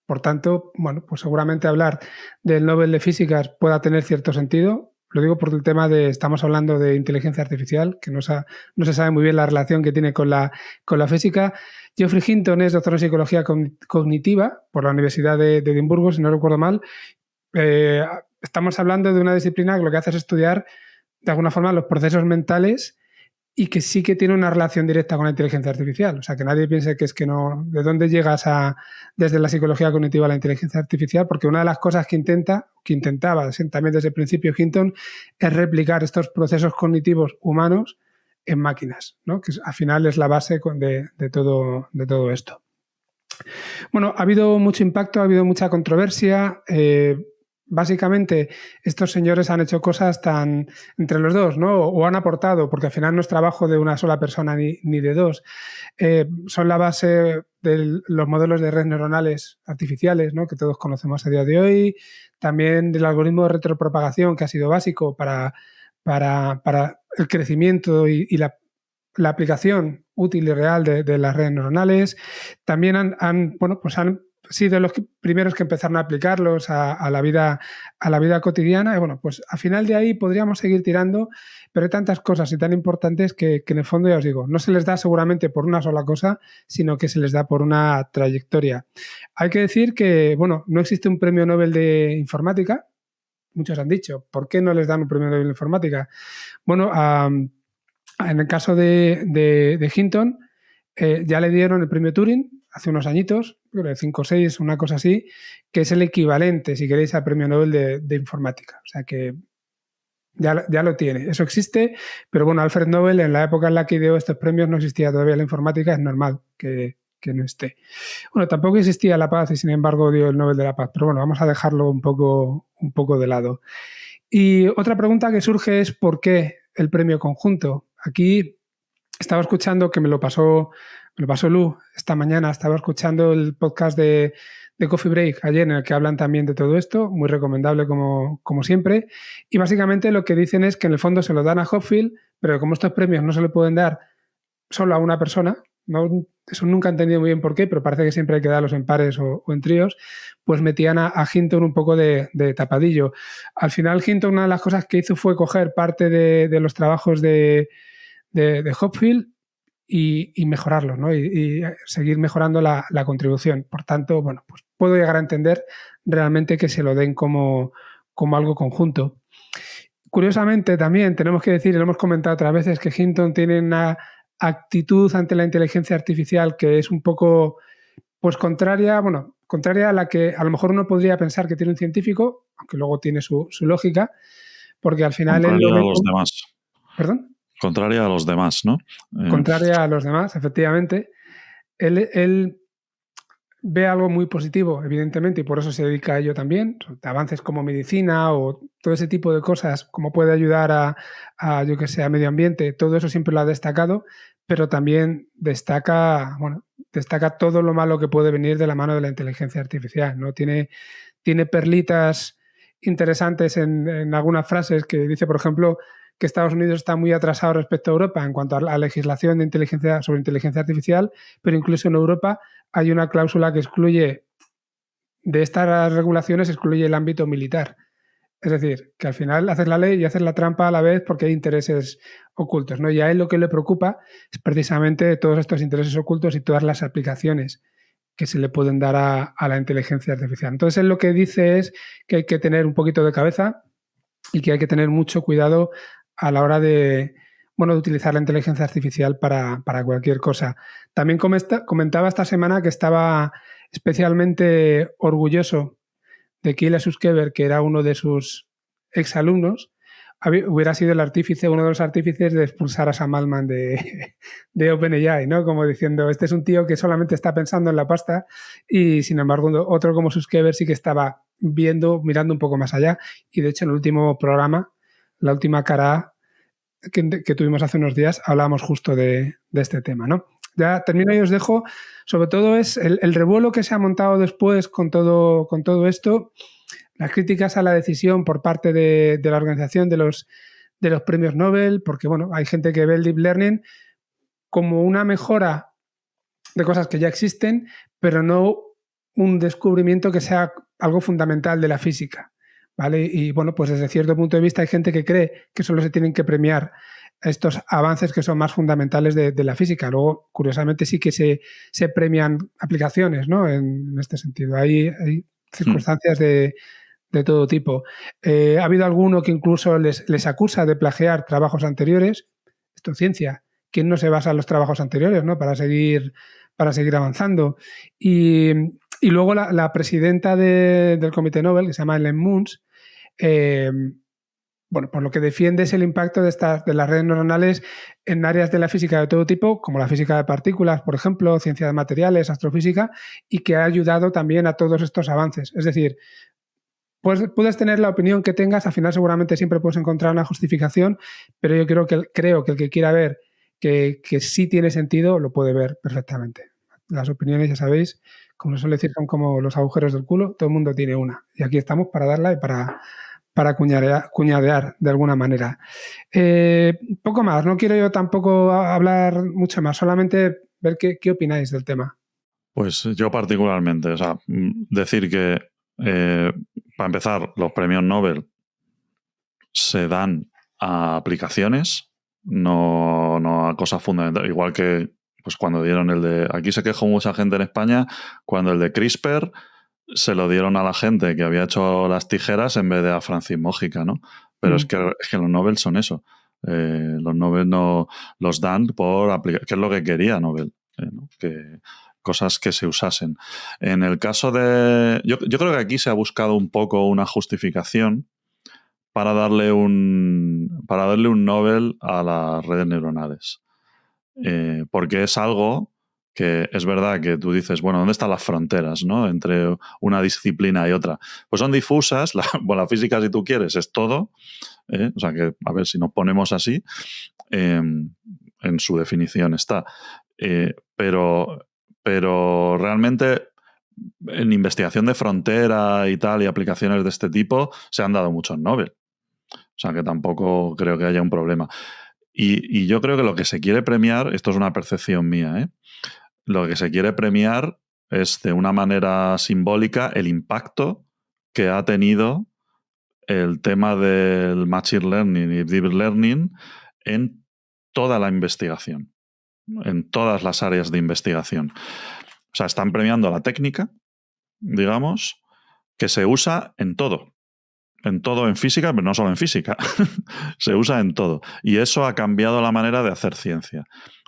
Por tanto, bueno, pues seguramente hablar del Nobel de Físicas pueda tener cierto sentido. Lo digo por el tema estamos hablando de inteligencia artificial, que no se sabe muy bien la relación que tiene con la física. Geoffrey Hinton es doctor en psicología cognitiva por la Universidad de Edimburgo, si no recuerdo mal. Estamos hablando de una disciplina que lo que hace es estudiar, de alguna forma, los procesos mentales y que sí que tiene una relación directa con la inteligencia artificial. O sea, que nadie piense que es que no... ¿De dónde llegas desde la psicología cognitiva a la inteligencia artificial? Porque una de las cosas que intentaba también desde el principio Hinton es replicar estos procesos cognitivos humanos en máquinas, ¿no? Que al final es la base de todo esto. Bueno, ha habido mucho impacto, ha habido mucha controversia. Básicamente, estos señores han hecho cosas entre los dos, ¿no? O han aportado, porque al final no es trabajo de una sola persona ni de 2. Son la base de los modelos de redes neuronales artificiales, ¿no? Que todos conocemos a día de hoy. También del algoritmo de retropropagación, que ha sido básico para el crecimiento y la aplicación útil y real de las redes neuronales. También han sido los primeros que empezaron a aplicarlos a la vida cotidiana. Y bueno, pues al final de ahí podríamos seguir tirando, pero hay tantas cosas y tan importantes que en el fondo, ya os digo, no se les da seguramente por una sola cosa, sino que se les da por una trayectoria. Hay que decir que, bueno, no existe un premio Nobel de informática. Muchos han dicho, ¿por qué no les dan un premio Nobel de informática? Bueno, en el caso de Hinton, ya le dieron el premio Turing hace unos añitos, 5 o 6, una cosa así, que es el equivalente, si queréis, al premio Nobel de informática. O sea que ya lo tiene. Eso existe, pero bueno, Alfred Nobel, en la época en la que ideó estos premios, no existía todavía la informática, es normal que no esté. Bueno, tampoco existía la paz y sin embargo dio el Nobel de la Paz, pero bueno, vamos a dejarlo un poco de lado. Y otra pregunta que surge es ¿por qué el premio conjunto? Aquí estaba escuchando, que me lo pasó Lu esta mañana, estaba escuchando el podcast de Coffee Break ayer en el que hablan también de todo esto, muy recomendable como siempre, y básicamente lo que dicen es que en el fondo se lo dan a Hopfield, pero como estos premios no se le pueden dar solo a una persona, no, eso nunca he entendido muy bien por qué, pero parece que siempre hay que darlos en pares o en tríos, pues metían a Hinton un poco de tapadillo. Al final Hinton, una de las cosas que hizo fue coger parte de los trabajos de Hopfield y mejorarlos, ¿no? Y seguir mejorando la contribución. Por tanto, bueno, pues puedo llegar a entender realmente que se lo den como algo conjunto. curiosamente también tenemos que decir, y lo hemos comentado otras veces, que Hinton tiene una actitud ante la inteligencia artificial que es un poco pues contraria a la que a lo mejor uno podría pensar que tiene un científico, aunque luego tiene su lógica, porque al final él lo Contraria a ve los demás. ¿Perdón? Contraria a los demás, ¿no? Contraria a los demás, efectivamente. Él ve algo muy positivo, evidentemente, y por eso se dedica a ello también. Avances como medicina o todo ese tipo de cosas, como puede ayudar a yo que sé, a medio ambiente, todo eso siempre lo ha destacado, pero también destaca todo lo malo que puede venir de la mano de la inteligencia artificial, ¿no? Tiene perlitas interesantes en algunas frases que dice, por ejemplo, que Estados Unidos está muy atrasado respecto a Europa en cuanto a la legislación de sobre inteligencia artificial, pero incluso en Europa hay una cláusula que excluye de estas regulaciones, excluye el ámbito militar. Es decir, que al final haces la ley y haces la trampa a la vez porque hay intereses ocultos, ¿no? Y a él lo que le preocupa es precisamente todos estos intereses ocultos y todas las aplicaciones que se le pueden dar a la inteligencia artificial. Entonces, él lo que dice es que hay que tener un poquito de cabeza y que hay que tener mucho cuidado a la hora de utilizar la inteligencia artificial para cualquier cosa. También comentaba esta semana que estaba especialmente orgulloso de Kyle Suskever, que era uno de sus exalumnos, hubiera sido uno de los artífices de expulsar a Sam Altman de OpenAI, ¿no? Como diciendo, este es un tío que solamente está pensando en la pasta y, sin embargo, otro como Suskever sí que estaba mirando un poco más allá. Y, de hecho, en el último programa, la última cara que tuvimos hace unos días, hablábamos justo de este tema, ¿no? Ya termino y os dejo. Sobre todo es el revuelo que se ha montado después con todo esto, las críticas a la decisión por parte de la organización de los premios Nobel, porque hay gente que ve el Deep Learning como una mejora de cosas que ya existen, pero no un descubrimiento que sea algo fundamental de la física, ¿vale? Y pues desde cierto punto de vista hay gente que cree que solo se tienen que premiar estos avances que son más fundamentales de la física. Luego, curiosamente, sí que se premian aplicaciones, ¿no? En este sentido. Hay circunstancias de todo tipo. Ha habido alguno que incluso les acusa de plagiar trabajos anteriores. Esto es ciencia. ¿Quién no se basa en los trabajos anteriores, ¿no? Para seguir avanzando? Y luego la presidenta del Comité Nobel, que se llama Ellen Moons, por lo que defiende es el impacto de las redes neuronales en áreas de la física de todo tipo, como la física de partículas, por ejemplo, ciencia de materiales, astrofísica, y que ha ayudado también a todos estos avances. Es decir, pues puedes tener la opinión que tengas, al final seguramente siempre puedes encontrar una justificación, pero yo creo que el que quiera ver que sí tiene sentido, lo puede ver perfectamente. Las opiniones, ya sabéis, como se suele decir, son como los agujeros del culo, todo el mundo tiene una. Y aquí estamos para darla y para cuñadear de alguna manera. Poco más, no quiero yo tampoco hablar mucho más, solamente ver qué opináis del tema. Pues yo particularmente, decir que para empezar, los premios Nobel se dan a aplicaciones, no a cosas fundamentales. Igual que pues cuando dieron el de... Aquí se quejó mucha gente en España cuando el de CRISPR se lo dieron a la gente que había hecho las tijeras en vez de a Francis Mójica, ¿no? Pero es que los Nobel son eso. Los Nobel no los dan por aplicar, que es lo que quería Nobel, ¿no? Que cosas que se usasen. En el caso de... Yo creo que aquí se ha buscado un poco una justificación para darle un Nobel a las redes neuronales. Porque es algo que es verdad que tú dices, bueno, ¿dónde están las fronteras, ¿no? Entre una disciplina y otra? Pues son difusas, la física, si tú quieres, es todo. O sea que, a ver, si nos ponemos así, en su definición está. Pero realmente en investigación de frontera y tal, y aplicaciones de este tipo, se han dado muchos Nobel. O sea que tampoco creo que haya un problema. Y yo creo que lo que se quiere premiar, esto es una percepción mía, lo que se quiere premiar es de una manera simbólica el impacto que ha tenido el tema del Machine Learning y Deep Learning en toda la investigación, en todas las áreas de investigación. O sea, están premiando la técnica, digamos, que se usa en todo. en todo en física, pero no solo en física. Se usa en todo. Y eso ha cambiado la manera de hacer ciencia.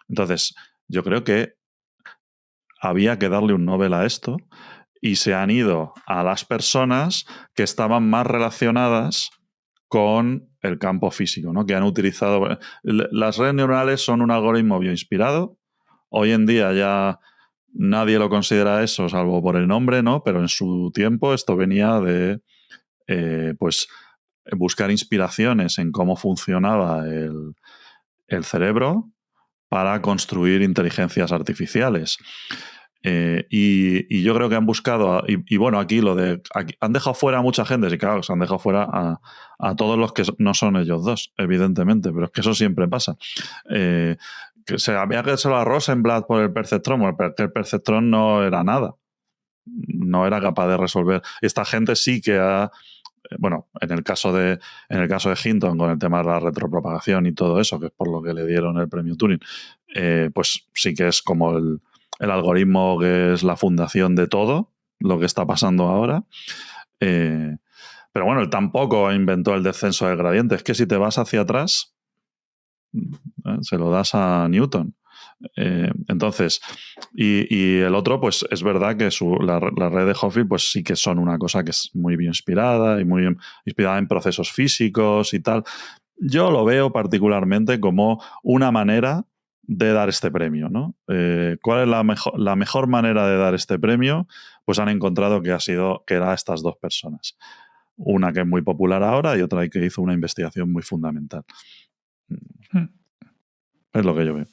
Entonces, yo creo que había que darle un Nobel a esto y se han ido a las personas que estaban más relacionadas con el campo físico, ¿no? Que han utilizado... Las redes neuronales son un algoritmo bioinspirado. Hoy en día ya nadie lo considera eso, salvo por el nombre, ¿no? Pero en su tiempo esto venía de pues buscar inspiraciones en cómo funcionaba el cerebro para construir inteligencias artificiales. Y yo creo que han buscado, y bueno, aquí han dejado fuera a mucha gente, sí, claro, se han dejado fuera a todos los que no son ellos dos, evidentemente, pero es que eso siempre pasa. Que se había que hacerlo a Rosenblatt por el perceptrón, porque el perceptrón no era nada, no era capaz de resolver. Esta gente sí que ha... Bueno, en el caso de Hinton, con el tema de la retropropagación y todo eso, que es por lo que le dieron el premio Turing, pues sí que es como el algoritmo que es la fundación de todo lo que está pasando ahora. Pero bueno, él tampoco inventó el descenso del gradiente. Es que si te vas hacia atrás, se lo das a Newton. Entonces, y el otro, pues es verdad que la red de Hopfield, pues sí que son una cosa que es muy bien inspirada y muy inspirada en procesos físicos y tal. Yo lo veo particularmente como una manera de dar este premio, ¿no? ¿Cuál es la mejor manera de dar este premio? Pues han encontrado que era estas dos personas. Una que es muy popular ahora y otra que hizo una investigación muy fundamental. Es lo que yo veo.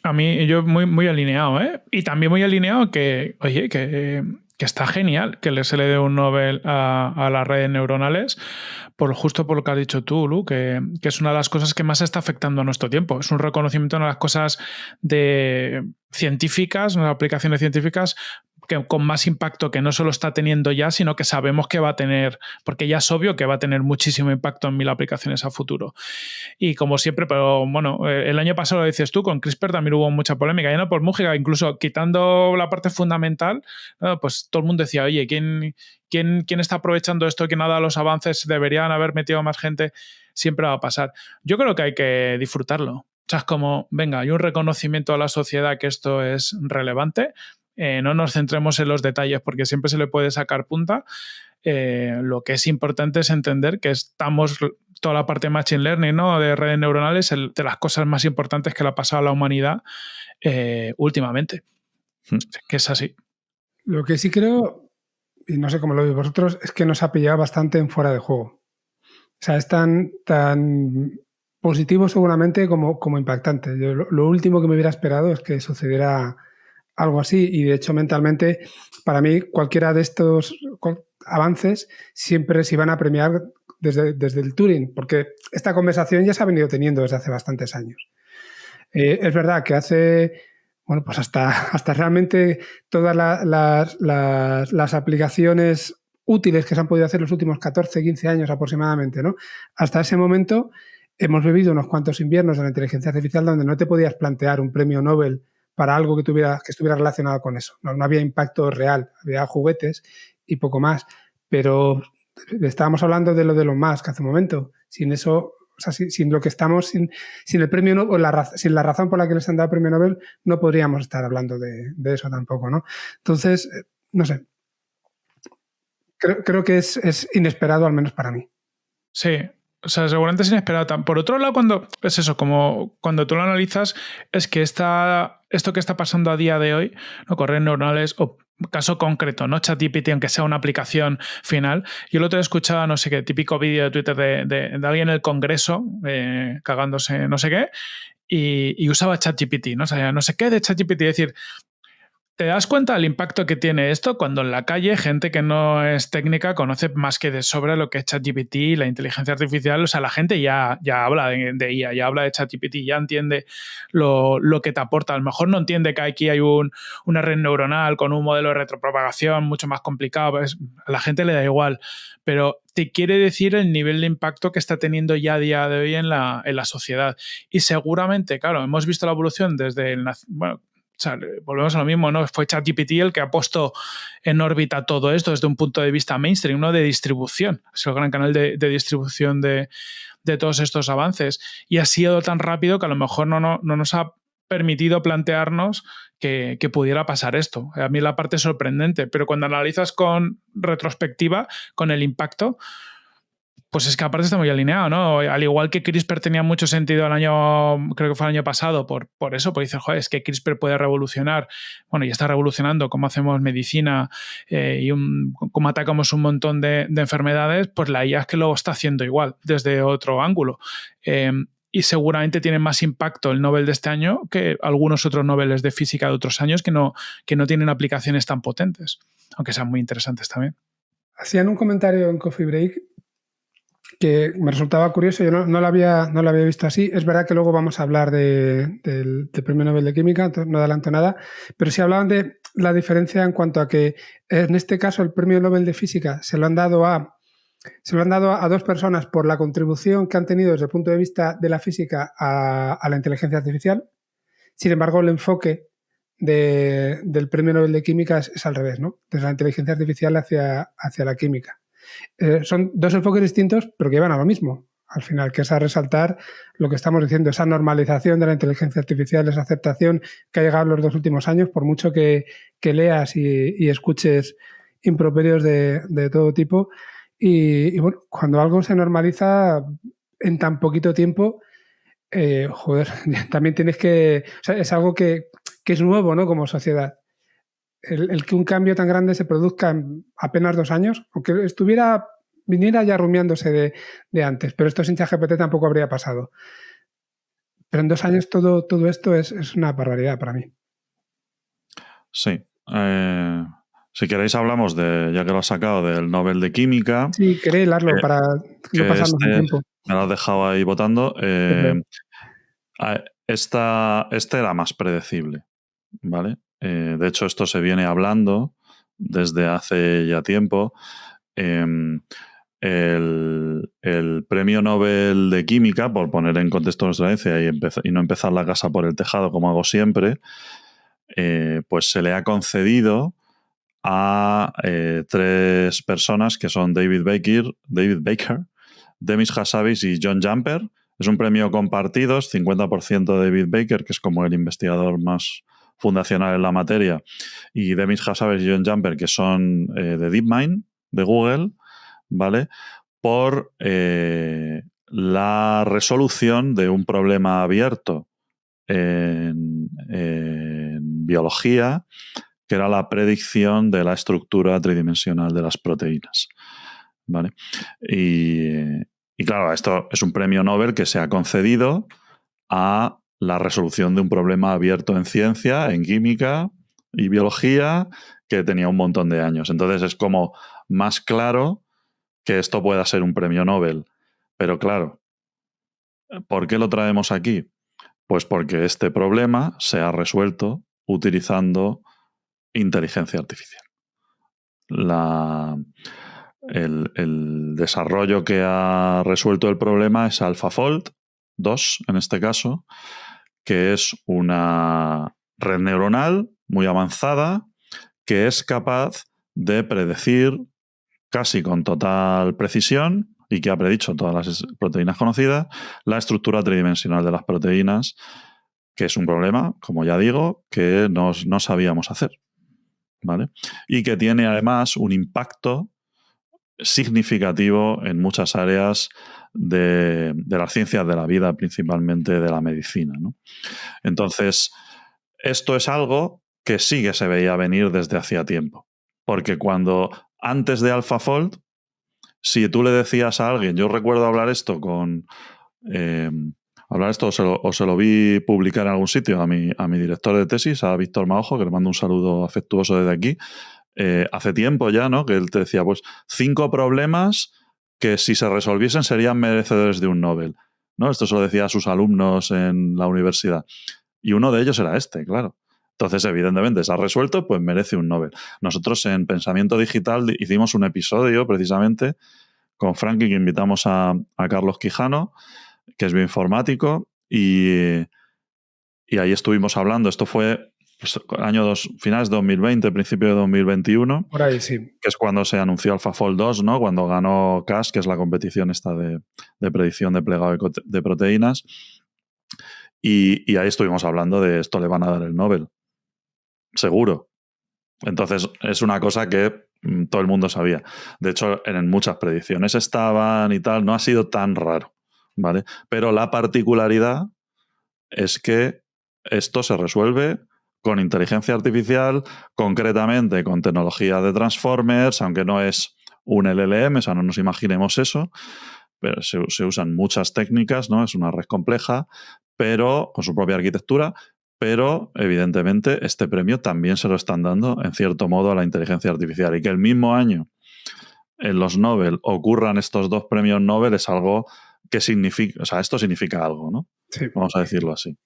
A mí, yo muy, muy alineado, ¿eh? Y también muy alineado que, oye, que está genial que se le dé un Nobel a las redes neuronales, justo por lo que has dicho tú, Lu, que es una de las cosas que más está afectando a nuestro tiempo. Es un reconocimiento de las cosas científicas, unas aplicaciones científicas que con más impacto que no solo está teniendo ya, sino que sabemos que va a tener, porque ya es obvio que va a tener muchísimo impacto en 1000 aplicaciones a futuro. Y como siempre, pero bueno, el año pasado lo dices tú, con CRISPR también hubo mucha polémica, ya no por música, incluso quitando la parte fundamental, pues todo el mundo decía, oye, ¿quién está aprovechando esto? ¿Quién ha dado los avances? Deberían haber metido más gente. Siempre va a pasar. Yo creo que hay que disfrutarlo. O sea, es como, venga, hay un reconocimiento a la sociedad que esto es relevante. No nos centremos en los detalles porque siempre se le puede sacar punta. Lo que es importante es entender que estamos, toda la parte de Machine Learning, ¿no? De redes neuronales, de las cosas más importantes que le ha pasado a la humanidad últimamente. Que es así. Lo que sí creo, y no sé cómo lo veis vosotros, es que nos ha pillado bastante en fuera de juego. O sea, es tan positivo seguramente como impactante. Yo, lo último que me hubiera esperado es que sucediera algo así, y de hecho mentalmente para mí cualquiera de estos avances siempre se iban a premiar desde el Turing, porque esta conversación ya se ha venido teniendo desde hace bastantes años. Es verdad que hace, bueno, pues hasta realmente todas las aplicaciones útiles que se han podido hacer los últimos 14, 15 años aproximadamente, ¿no? Hasta ese momento hemos vivido unos cuantos inviernos de la inteligencia artificial donde no te podías plantear un premio Nobel para algo que estuviera relacionado con eso. No había impacto real, había juguetes y poco más. Pero estábamos hablando de lo de Elon Musk hace un momento. Sin eso, o sea, sin lo que estamos, sin el premio Nobel, sin la razón por la que les han dado el premio Nobel, no podríamos estar hablando de eso tampoco, ¿no? Entonces, no sé. Creo que es inesperado, al menos para mí. Sí. O sea, seguramente es inesperado. Por otro lado, como cuando tú lo analizas, es que esto que está pasando a día de hoy, ¿no? Con redes neuronales, o caso concreto, ¿no? ChatGPT, aunque sea una aplicación final. Yo el otro día escuchaba, no sé qué, típico vídeo de Twitter de alguien en el Congreso cagándose no sé qué, y usaba ChatGPT, ¿no? O sea, no sé qué de ChatGPT. Es decir, ¿te das cuenta del impacto que tiene esto cuando en la calle gente que no es técnica conoce más que de sobra lo que es ChatGPT, la inteligencia artificial? O sea, la gente ya habla de IA, ya habla de ChatGPT, ya entiende lo que te aporta. A lo mejor no entiende que aquí hay una red neuronal con un modelo de retropropagación mucho más complicado. Pues a la gente le da igual. Pero te quiere decir el nivel de impacto que está teniendo ya a día de hoy en la sociedad. Y seguramente, claro, hemos visto la evolución desde sea, volvemos a lo mismo, ¿no? Fue ChatGPT el que ha puesto en órbita todo esto desde un punto de vista mainstream, ¿no? De distribución. Es el gran canal de distribución de todos estos avances. Y ha sido tan rápido que a lo mejor no nos ha permitido plantearnos que pudiera pasar esto. A mí la parte es sorprendente, pero cuando analizas con retrospectiva, con el impacto, pues es que aparte está muy alineado, ¿no? Al igual que CRISPR tenía mucho sentido creo que fue el año pasado, por eso, pues dices, joder, es que CRISPR puede revolucionar, bueno, y está revolucionando cómo hacemos medicina y cómo atacamos un montón de enfermedades, pues la IA es que lo está haciendo igual, desde otro ángulo. Y seguramente tiene más impacto el Nobel de este año que algunos otros Nobeles de física de otros años que no tienen aplicaciones tan potentes, aunque sean muy interesantes también. Hacían un comentario en Coffee Break que me resultaba curioso, yo no lo había visto así. Es verdad que luego vamos a hablar del Premio Nobel de Química, entonces no adelanto nada, pero sí hablaban de la diferencia en cuanto a que en este caso el Premio Nobel de Física se lo han dado a dos personas por la contribución que han tenido desde el punto de vista de la física a la inteligencia artificial. Sin embargo, el enfoque del Premio Nobel de Química es al revés, ¿no? Desde la inteligencia artificial hacia la química. Son dos enfoques distintos, pero que llevan a lo mismo. Al final, que es a resaltar lo que estamos diciendo, esa normalización de la inteligencia artificial, esa aceptación que ha llegado en los 2 últimos años, por mucho que leas y escuches improperios de todo tipo. Y bueno, cuando algo se normaliza en tan poquito tiempo, también tienes que... O sea, es algo que es nuevo, ¿no? Como sociedad. El que un cambio tan grande se produzca en apenas 2 años, aunque viniera ya rumiándose de antes, pero esto sin ChatGPT tampoco habría pasado. Pero en 2 años todo esto es una barbaridad para mí. Sí. Si queréis hablamos ya que lo has sacado, del Nobel de Química. Sí, queréis hilarlo para no pasarnos el tiempo. Me lo has dejado ahí votando. Este era más predecible, ¿vale? De hecho, esto se viene hablando desde hace ya tiempo. El Premio Nobel de Química, por poner en contexto nuestra audiencia y no empezar la casa por el tejado como hago siempre, pues se le ha concedido a 3 personas que son David Baker, Demis Hassabis y John Jumper. Es un premio compartido, es 50% David Baker, que es como el investigador más fundacional en la materia, y Demis Hassabis y John Jumper, que son de DeepMind, de Google, ¿vale? Por la resolución de un problema abierto en biología, que era la predicción de la estructura tridimensional de las proteínas, ¿vale? Y claro, esto es un premio Nobel que se ha concedido a la resolución de un problema abierto en ciencia, en química y biología, que tenía un montón de años. Entonces es como más claro que esto pueda ser un premio Nobel. Pero claro, ¿por qué lo traemos aquí? Pues porque este problema se ha resuelto utilizando inteligencia artificial. El desarrollo que ha resuelto el problema es AlphaFold 2, en este caso, que es una red neuronal muy avanzada que es capaz de predecir casi con total precisión y que ha predicho todas las proteínas conocidas la estructura tridimensional de las proteínas, que es un problema, como ya digo, que no sabíamos hacer, ¿vale? Y que tiene además un impacto significativo en muchas áreas de las ciencias de la vida, principalmente de la medicina, ¿no? Entonces, esto es algo que sí que se veía venir desde hacía tiempo. Porque antes de AlphaFold, si tú le decías a alguien, yo recuerdo hablar esto o se lo vi publicar en algún sitio a mi director de tesis, a Víctor Maojo, que le mando un saludo afectuoso desde aquí, hace tiempo ya, ¿no? Que él te decía, pues 5 problemas que si se resolviesen serían merecedores de un Nobel, ¿no? Esto se lo decía a sus alumnos en la universidad. Y uno de ellos era este, claro. Entonces, evidentemente, se ha resuelto, pues merece un Nobel. Nosotros en Pensamiento Digital hicimos un episodio precisamente con Frankie, que invitamos a Carlos Quijano, que es bioinformático, y ahí estuvimos hablando. Esto fue pues, finales de 2020, principio de 2021. Por ahí, sí. Que es cuando se anunció AlphaFold 2, ¿no? Cuando ganó Cas, que es la competición esta de predicción de plegado de proteínas. Y ahí estuvimos hablando de esto le van a dar el Nobel. Seguro. Entonces, es una cosa que todo el mundo sabía. De hecho, en muchas predicciones estaban y tal. No ha sido tan raro, ¿vale? Pero la particularidad es que esto se resuelve con inteligencia artificial, concretamente con tecnología de Transformers, aunque no es un LLM, o sea, no nos imaginemos eso, pero se usan muchas técnicas, ¿no? Es una red compleja, pero con su propia arquitectura, pero evidentemente este premio también se lo están dando, en cierto modo, a la inteligencia artificial. Y que el mismo año en los Nobel ocurran estos dos premios Nobel es algo que significa, o sea, esto significa algo, ¿no? Sí. Vamos a decirlo así.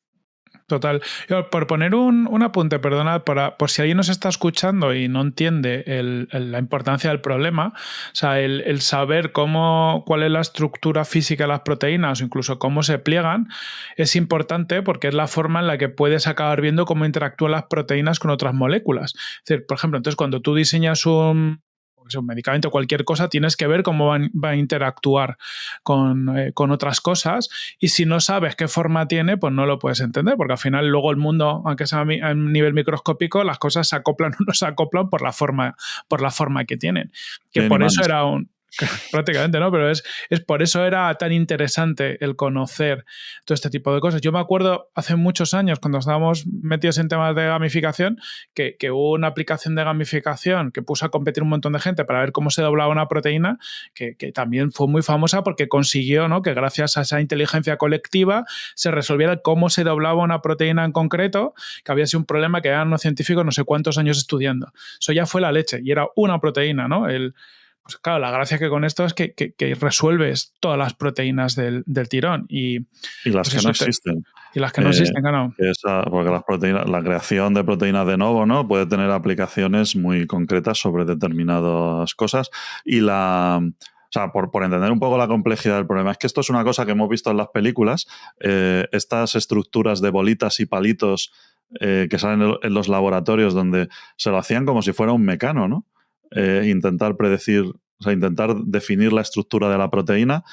Total. Yo, por poner un apunte, perdonad, por si alguien nos está escuchando y no entiende la importancia del problema, o sea, el saber cuál es la estructura física de las proteínas o incluso cómo se pliegan, es importante porque es la forma en la que puedes acabar viendo cómo interactúan las proteínas con otras moléculas. Es decir, por ejemplo, entonces cuando tú diseñas un medicamento o cualquier cosa, tienes que ver cómo va a interactuar con otras cosas, y si no sabes qué forma tiene, pues no lo puedes entender, porque al final luego el mundo, aunque sea a nivel microscópico, las cosas se acoplan o no se acoplan por la forma que tienen. Que por eso era prácticamente, ¿no? Pero es por eso era tan interesante el conocer todo este tipo de cosas. Yo me acuerdo hace muchos años, cuando estábamos metidos en temas de gamificación, que hubo una aplicación de gamificación que puso a competir un montón de gente para ver cómo se doblaba una proteína, que también fue muy famosa porque consiguió, ¿no?, que gracias a esa inteligencia colectiva se resolviera cómo se doblaba una proteína en concreto, que había sido un problema que eran unos científicos no sé cuántos años estudiando. Eso ya fue la leche, y era una proteína, ¿no? Pues claro, la gracia que con esto es que resuelves todas las proteínas del tirón. Y las pues que no existen. Y las que no existen, claro. Porque la creación de proteínas de nuevo, ¿no?, puede tener aplicaciones muy concretas sobre determinadas cosas. Y o sea, por entender un poco la complejidad del problema, es que esto es una cosa que hemos visto en las películas, estas estructuras de bolitas y palitos que salen en los laboratorios, donde se lo hacían como si fuera un mecano, ¿no? Intentar predecir, o sea, intentar definir la estructura de la proteína.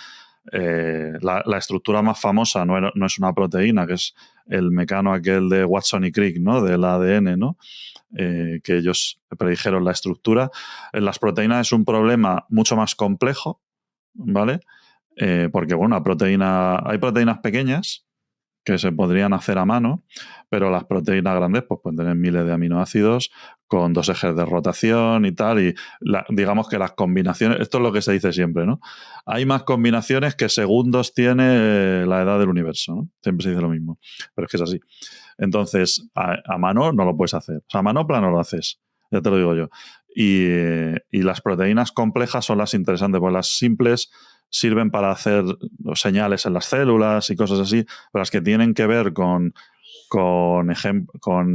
La estructura más famosa no es una proteína, que es el mecano aquel de Watson y Crick, ¿no?, del ADN, ¿no? Que ellos predijeron la estructura. En las proteínas es un problema mucho más complejo, ¿vale? Porque, bueno, hay proteínas pequeñas que se podrían hacer a mano, pero las proteínas grandes pues pueden tener miles de aminoácidos con 2 ejes de rotación y tal, y digamos que las combinaciones, esto es lo que se dice siempre, ¿no? Hay más combinaciones que segundos tiene la edad del universo, ¿no? Siempre se dice lo mismo, pero es que es así. Entonces, a mano no lo puedes hacer. O sea, a manopla no lo haces, ya te lo digo yo. Y las proteínas complejas son las interesantes, pues las simples sirven para hacer señales en las células y cosas así, pero las que tienen que ver con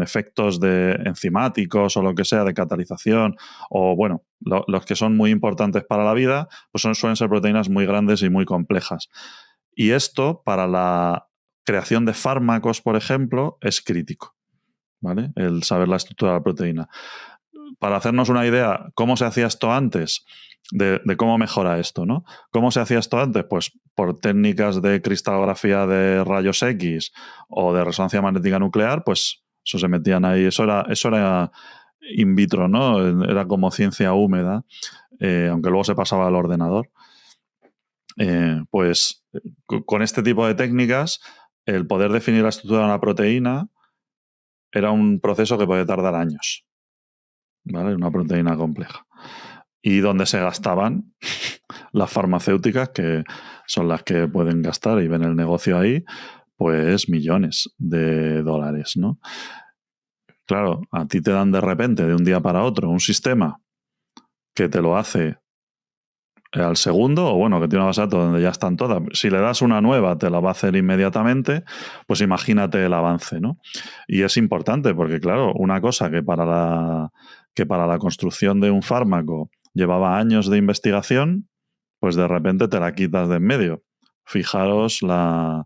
efectos enzimáticos o lo que sea, de catalización, o bueno, los que son muy importantes para la vida, pues suelen ser proteínas muy grandes y muy complejas. Y esto, para la creación de fármacos, por ejemplo, es crítico, ¿vale? El saber la estructura de la proteína. Para hacernos una idea, ¿cómo se hacía esto antes? De cómo mejora esto, ¿no? ¿Cómo se hacía esto antes? Pues por técnicas de cristalografía de rayos X o de resonancia magnética nuclear, pues eso se metían ahí. Eso era in vitro, ¿no? Era como ciencia húmeda, aunque luego se pasaba al ordenador. Pues con este tipo de técnicas, el poder definir la estructura de una proteína era un proceso que podía tardar años, ¿vale? Una proteína compleja. Y donde se gastaban las farmacéuticas, que son las que pueden gastar y ven el negocio ahí, pues millones de dólares, ¿no? Claro, a ti te dan de repente, de un día para otro, un sistema que te lo hace al segundo, o bueno, que tiene una base de datos donde ya están todas. Si le das una nueva, te la va a hacer inmediatamente, pues imagínate el avance, ¿no? Y es importante porque, claro, una cosa que para la construcción de un fármaco llevaba años de investigación, pues de repente te la quitas de en medio. fijaros la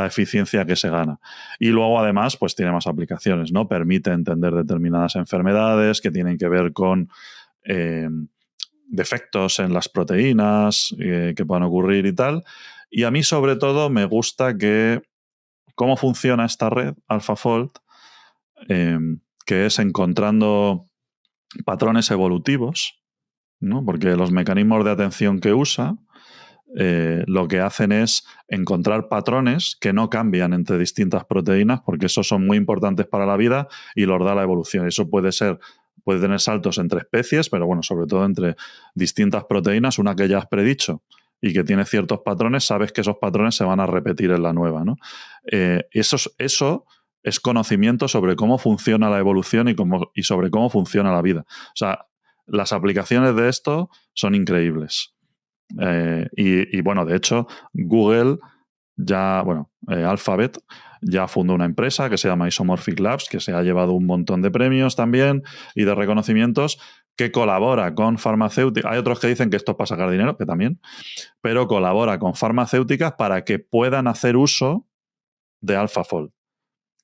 eficiencia que se gana. Y luego, además, pues tiene más aplicaciones, ¿no? Permite entender determinadas enfermedades que tienen que ver con defectos en las proteínas que puedan ocurrir y tal. Y a mí, sobre todo, me gusta cómo funciona esta red AlphaFold, que es encontrando patrones evolutivos, ¿no? Porque los mecanismos de atención que usa lo que hacen es encontrar patrones que no cambian entre distintas proteínas, porque esos son muy importantes para la vida y los da la evolución. Eso puede tener saltos entre especies, pero bueno, sobre todo entre distintas proteínas, una que ya has predicho y que tiene ciertos patrones, sabes que esos patrones se van a repetir en la nueva, ¿no? Eso es conocimiento sobre cómo funciona la evolución y sobre cómo funciona la vida. O sea, las aplicaciones de esto son increíbles. Y bueno, de hecho, Google Alphabet ya fundó una empresa que se llama Isomorphic Labs, que se ha llevado un montón de premios también y de reconocimientos, que colabora con farmacéuticas. Hay otros que dicen que esto es para sacar dinero, que también, pero colabora con farmacéuticas para que puedan hacer uso de AlphaFold.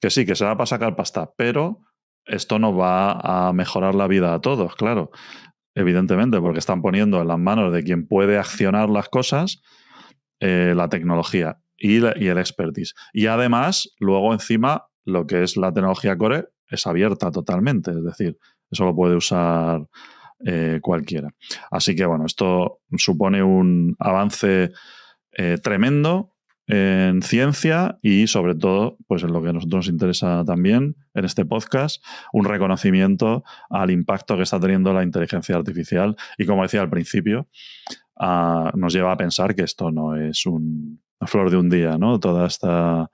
Que sí, que se va para sacar pasta, pero esto no va a mejorar la vida a todos, claro. Evidentemente, porque están poniendo en las manos de quien puede accionar las cosas la tecnología y el expertise. Y además, luego encima, lo que es la tecnología core es abierta totalmente, es decir, eso lo puede usar cualquiera. Así que bueno, esto supone un avance tremendo en ciencia y sobre todo, pues en lo que a nosotros nos interesa también en este podcast, un reconocimiento al impacto que está teniendo la inteligencia artificial y, como decía al principio, nos lleva a pensar que esto no es una flor de un día, ¿no? Toda esta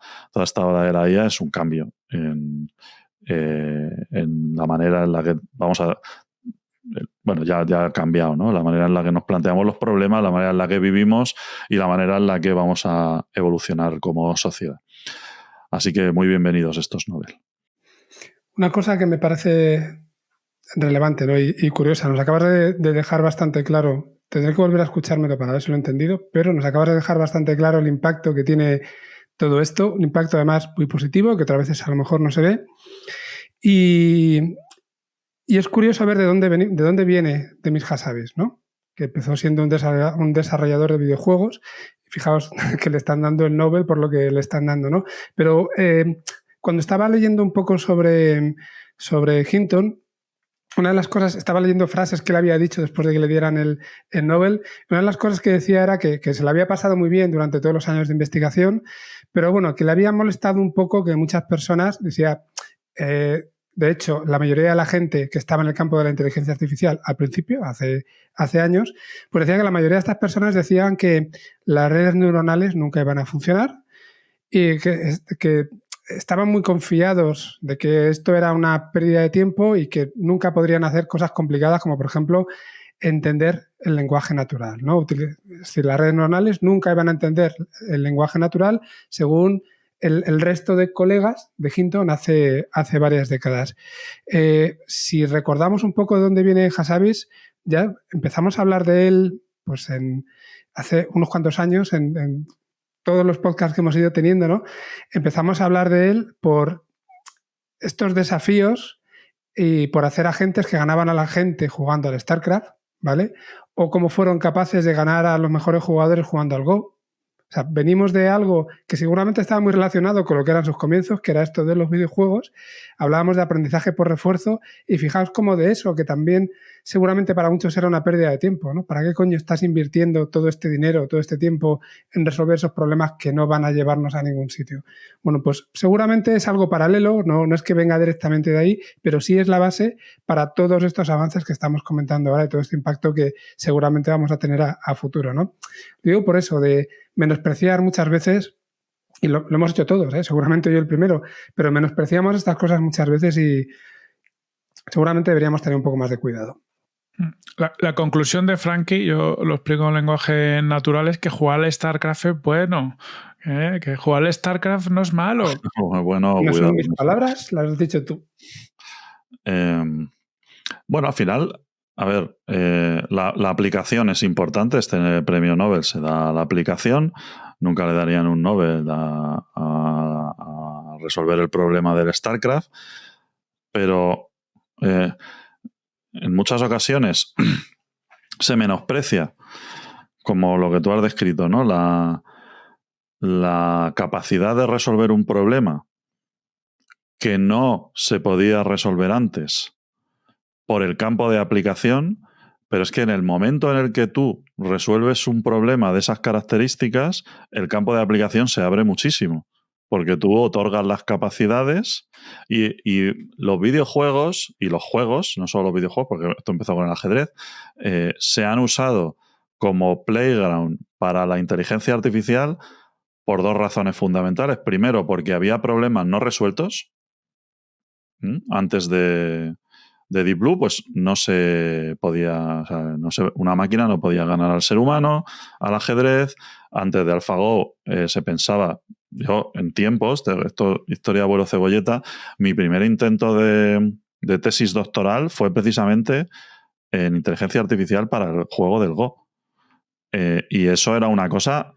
ola de la IA es un cambio en la manera en la que ya ha cambiado, ¿no? La manera en la que nos planteamos los problemas, la manera en la que vivimos y la manera en la que vamos a evolucionar como sociedad. Así que muy bienvenidos estos Nobel. Una cosa que me parece relevante, ¿no? y curiosa, nos acabas de dejar bastante claro, tendré que volver a escuchármelo para ver si lo he entendido, pero nos acabas de dejar bastante claro el impacto que tiene todo esto, un impacto además muy positivo, que otras veces a lo mejor no se ve. Y es curioso ver de dónde viene Demis Hassabis, ¿no? Que empezó siendo un desarrollador de videojuegos. Fijaos que le están dando el Nobel por lo que le están dando, ¿no? Pero cuando estaba leyendo un poco sobre Hinton, una de las cosas, estaba leyendo frases que él había dicho después de que le dieran el Nobel. Una de las cosas que decía era que se le había pasado muy bien durante todos los años de investigación, pero bueno, que le había molestado un poco que muchas personas, decía... de hecho, la mayoría de la gente que estaba en el campo de la inteligencia artificial al principio, hace años, pues decía que la mayoría de estas personas decían que las redes neuronales nunca iban a funcionar y que estaban muy confiados de que esto era una pérdida de tiempo y que nunca podrían hacer cosas complicadas como, por ejemplo, entender el lenguaje natural, ¿no? Es decir, las redes neuronales nunca iban a entender el lenguaje natural según el resto de colegas de Hinton hace varias décadas. Si recordamos un poco de dónde viene Hassabis, ya empezamos a hablar de él pues hace unos cuantos años, en todos los podcasts que hemos ido teniendo, ¿no? Empezamos a hablar de él por estos desafíos y por hacer agentes que ganaban a la gente jugando al StarCraft, ¿vale? O cómo fueron capaces de ganar a los mejores jugadores jugando al Go. O sea, venimos de algo que seguramente estaba muy relacionado con lo que eran sus comienzos, que era esto de los videojuegos. Hablábamos de aprendizaje por refuerzo y fijaos cómo de eso, que también seguramente para muchos era una pérdida de tiempo, ¿no? ¿Para qué coño estás invirtiendo todo este dinero, todo este tiempo en resolver esos problemas que no van a llevarnos a ningún sitio? Bueno, pues seguramente es algo paralelo, no es que venga directamente de ahí, pero sí es la base para todos estos avances que estamos comentando ahora y todo este impacto que seguramente vamos a tener a futuro, ¿no? Digo por eso, de menospreciar muchas veces, y lo hemos hecho todos, seguramente yo el primero, pero menospreciamos estas cosas muchas veces y seguramente deberíamos tener un poco más de cuidado. La conclusión de Frankie, yo lo explico en lenguaje natural, es que jugar al StarCraft es bueno. Que jugar al StarCraft no es malo. Bueno, no son mis palabras, las has dicho tú. Bueno, al final A ver, la aplicación es importante. Este premio Nobel se da a la aplicación. Nunca le darían un Nobel a resolver el problema del StarCraft. Pero en muchas ocasiones se menosprecia, como lo que tú has descrito, ¿no? La capacidad de resolver un problema que no se podía resolver antes por el campo de aplicación, pero es que en el momento en el que tú resuelves un problema de esas características, el campo de aplicación se abre muchísimo, porque tú otorgas las capacidades y los videojuegos y los juegos, no solo los videojuegos, porque esto empezó con el ajedrez, se han usado como playground para la inteligencia artificial por dos razones fundamentales. Primero, porque había problemas no resueltos. Antes de Deep Blue, pues no se podía, o sea, una máquina no podía ganar al ser humano, al ajedrez. Antes de AlphaGo se pensaba, yo en tiempos, esto, historia de abuelo cebolleta, mi primer intento de tesis doctoral fue precisamente en inteligencia artificial para el juego del Go. Y eso era una cosa,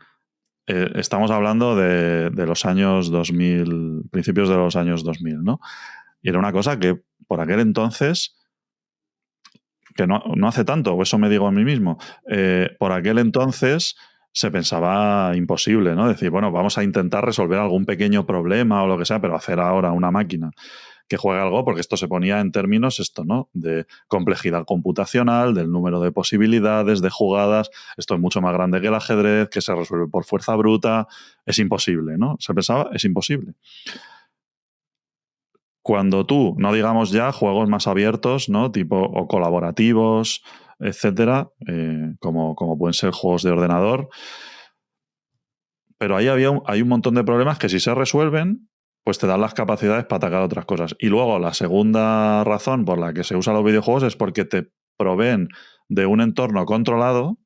estamos hablando de los años 2000, principios de los años 2000, ¿no? Y era una cosa que por aquel entonces, que no hace tanto, o eso me digo a mí mismo, por aquel entonces se pensaba imposible, ¿no? Decir, bueno, vamos a intentar resolver algún pequeño problema o lo que sea, pero hacer ahora una máquina que juegue algo, porque esto se ponía en términos, ¿no? De complejidad computacional, del número de posibilidades, de jugadas. Esto es mucho más grande que el ajedrez, que se resuelve por fuerza bruta. Es imposible, ¿no? Se pensaba, es imposible. Cuando tú, no digamos ya juegos más abiertos, ¿no? Tipo o colaborativos, etcétera, como pueden ser juegos de ordenador, pero ahí hay un montón de problemas que si se resuelven, pues te dan las capacidades para atacar otras cosas. Y luego la segunda razón por la que se usan los videojuegos es porque te proveen de un entorno controlado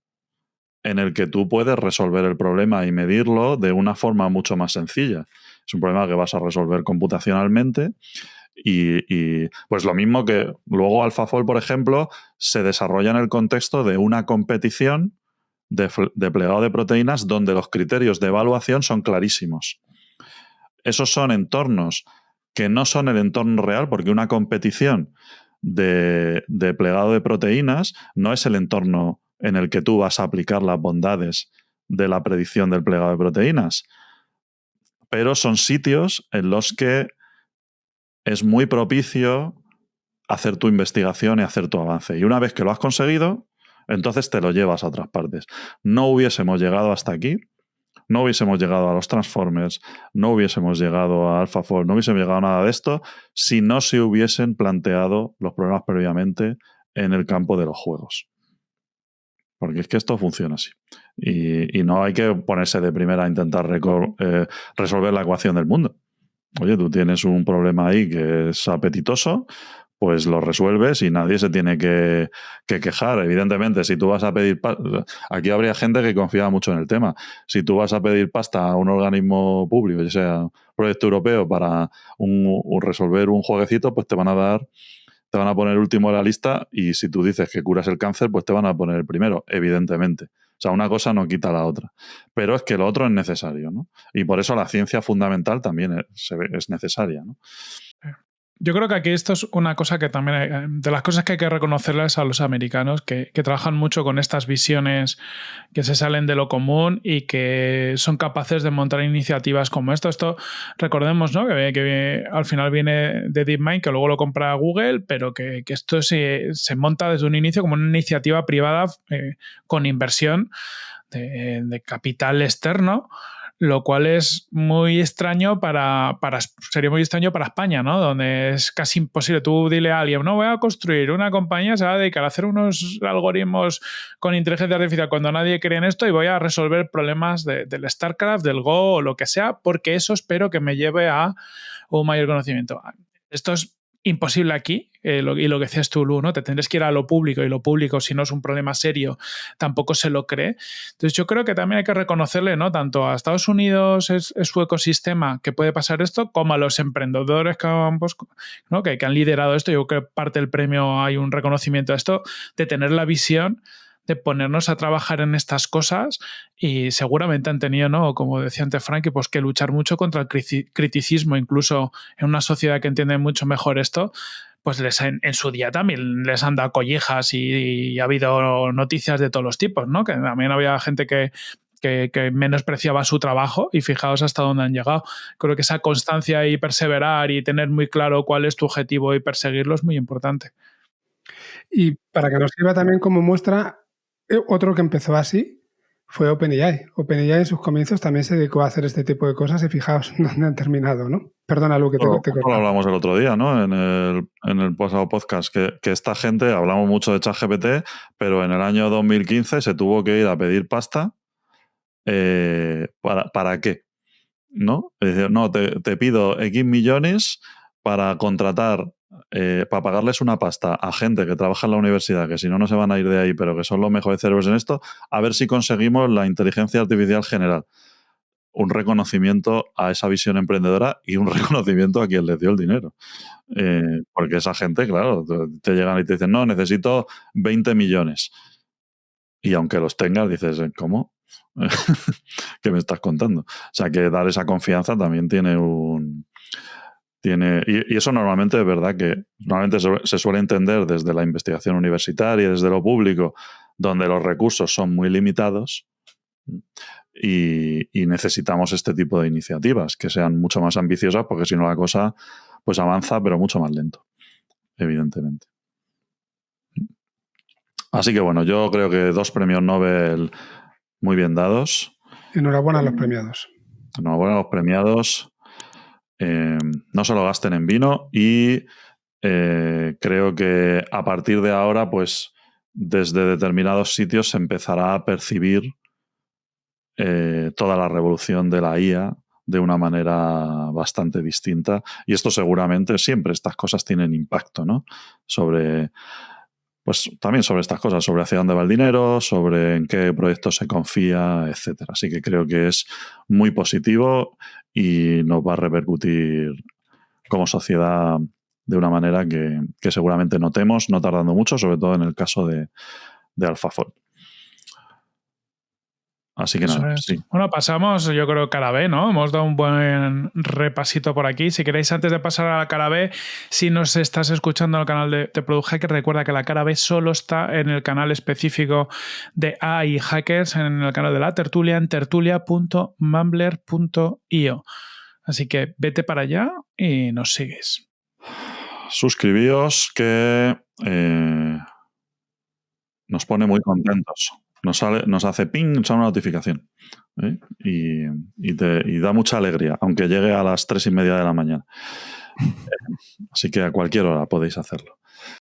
en el que tú puedes resolver el problema y medirlo de una forma mucho más sencilla. Es un problema que vas a resolver computacionalmente. Y pues lo mismo que luego AlphaFold, por ejemplo, se desarrolla en el contexto de una competición de plegado de proteínas donde los criterios de evaluación son clarísimos. Esos son entornos que no son el entorno real, porque una competición de plegado de proteínas no es el entorno en el que tú vas a aplicar las bondades de la predicción del plegado de proteínas, pero son sitios en los que es muy propicio hacer tu investigación y hacer tu avance. Y una vez que lo has conseguido, entonces te lo llevas a otras partes. No hubiésemos llegado hasta aquí, no hubiésemos llegado a los Transformers, no hubiésemos llegado a AlphaFold, no hubiésemos llegado a nada de esto si no se hubiesen planteado los problemas previamente en el campo de los juegos. Porque es que esto funciona así. Y no hay que ponerse de primera a intentar resolver la ecuación del mundo. Oye, tú tienes un problema ahí que es apetitoso, pues lo resuelves y nadie se tiene que quejar. Evidentemente, si tú vas a pedir aquí habría gente que confía mucho en el tema. Si tú vas a pedir pasta a un organismo público, ya sea un proyecto europeo, para resolver un jueguecito, pues te van a poner el último de la lista, y si tú dices que curas el cáncer, pues te van a poner el primero, evidentemente. O sea, una cosa no quita la otra. Pero es que lo otro es necesario, ¿no? Y por eso la ciencia fundamental también es necesaria, ¿no? Yo creo que aquí esto es una cosa que también, de las cosas que hay que reconocerles a los americanos, que trabajan mucho con estas visiones que se salen de lo común y que son capaces de montar iniciativas como esto. Esto, recordemos, ¿no? Que al final viene de DeepMind, que luego lo compra Google, pero que esto se monta desde un inicio como una iniciativa privada con inversión de capital externo, lo cual es muy extraño sería muy extraño para España, ¿no? Donde es casi imposible. Tú dile a alguien, no, voy a construir una compañía, se va a dedicar a hacer unos algoritmos con inteligencia artificial cuando nadie cree en esto y voy a resolver problemas del StarCraft, del Go o lo que sea, porque eso espero que me lleve a un mayor conocimiento. Esto es imposible aquí, y lo que decías tú, Lu, ¿no? Te tendrías que ir a lo público, y lo público, si no es un problema serio, tampoco se lo cree. Entonces yo creo que también hay que reconocerle, ¿no? Tanto a Estados Unidos es su ecosistema que puede pasar esto, como a los emprendedores ¿no? que han liderado esto. Yo creo que parte del premio hay un reconocimiento a esto, de tener la visión de ponernos a trabajar en estas cosas, y seguramente han tenido, ¿no? Como decía antes Frankie, pues que luchar mucho contra el criticismo, incluso en una sociedad que entiende mucho mejor esto, pues en su día también les han dado collejas y ha habido noticias de todos los tipos, ¿no? Que también había gente que menospreciaba su trabajo, y fijaos hasta dónde han llegado. Creo que esa constancia y perseverar y tener muy claro cuál es tu objetivo y perseguirlo es muy importante. Y para que nos sirva también como muestra, otro que empezó así fue OpenAI. OpenAI en sus comienzos también se dedicó a hacer este tipo de cosas, y fijaos dónde han terminado, ¿no? Perdona, Lu, que te Lo hablamos el otro día, ¿no? En el pasado podcast, que esta gente, hablamos mucho de ChatGPT, pero en el año 2015 se tuvo que ir a pedir pasta. ¿Para qué? ¿No? Es decir, no, te pido X millones para contratar, para pagarles una pasta a gente que trabaja en la universidad, que si no, no se van a ir de ahí, pero que son los mejores cerebros en esto, a ver si conseguimos la inteligencia artificial general. Un reconocimiento a esa visión emprendedora y un reconocimiento a quien les dio el dinero. Porque esa gente, claro, te llegan y te dicen, no, necesito 20 millones. Y aunque los tengas, dices, ¿cómo? ¿Qué me estás contando? O sea, que dar esa confianza también tiene un... Y eso normalmente es verdad que normalmente se suele entender desde la investigación universitaria, desde lo público, donde los recursos son muy limitados, y necesitamos este tipo de iniciativas que sean mucho más ambiciosas, porque si no la cosa pues avanza, pero mucho más lento, evidentemente. Así que bueno, yo creo que 2 premios Nobel muy bien dados. Enhorabuena a los premiados. Enhorabuena a los premiados. No se lo gasten en vino, y creo que a partir de ahora, pues desde determinados sitios se empezará a percibir toda la revolución de la IA de una manera bastante distinta, y esto seguramente, siempre estas cosas tienen impacto, ¿no? Pues también sobre estas cosas, sobre hacia dónde va el dinero, sobre en qué proyectos se confía, etcétera. Así que creo que es muy positivo y nos va a repercutir como sociedad de una manera que seguramente notemos, no tardando mucho, sobre todo en el caso de AlphaFold. Así que nada, sí. Bueno, pasamos, yo creo, cara B, ¿no? Hemos dado un buen repasito por aquí. Si queréis, antes de pasar a la cara B, si nos estás escuchando en el canal de Product Hackers, recuerda que la cara B solo está en el canal específico de AI Hackers, en el canal de la tertulia, en tertulia.mumbler.io. Así que vete para allá y nos sigues. Suscribíos, que nos pone muy contentos. Nos hace ping, nos sale una notificación. Y da mucha alegría, aunque llegue a las 3:30 de la mañana. Así que a cualquier hora podéis hacerlo.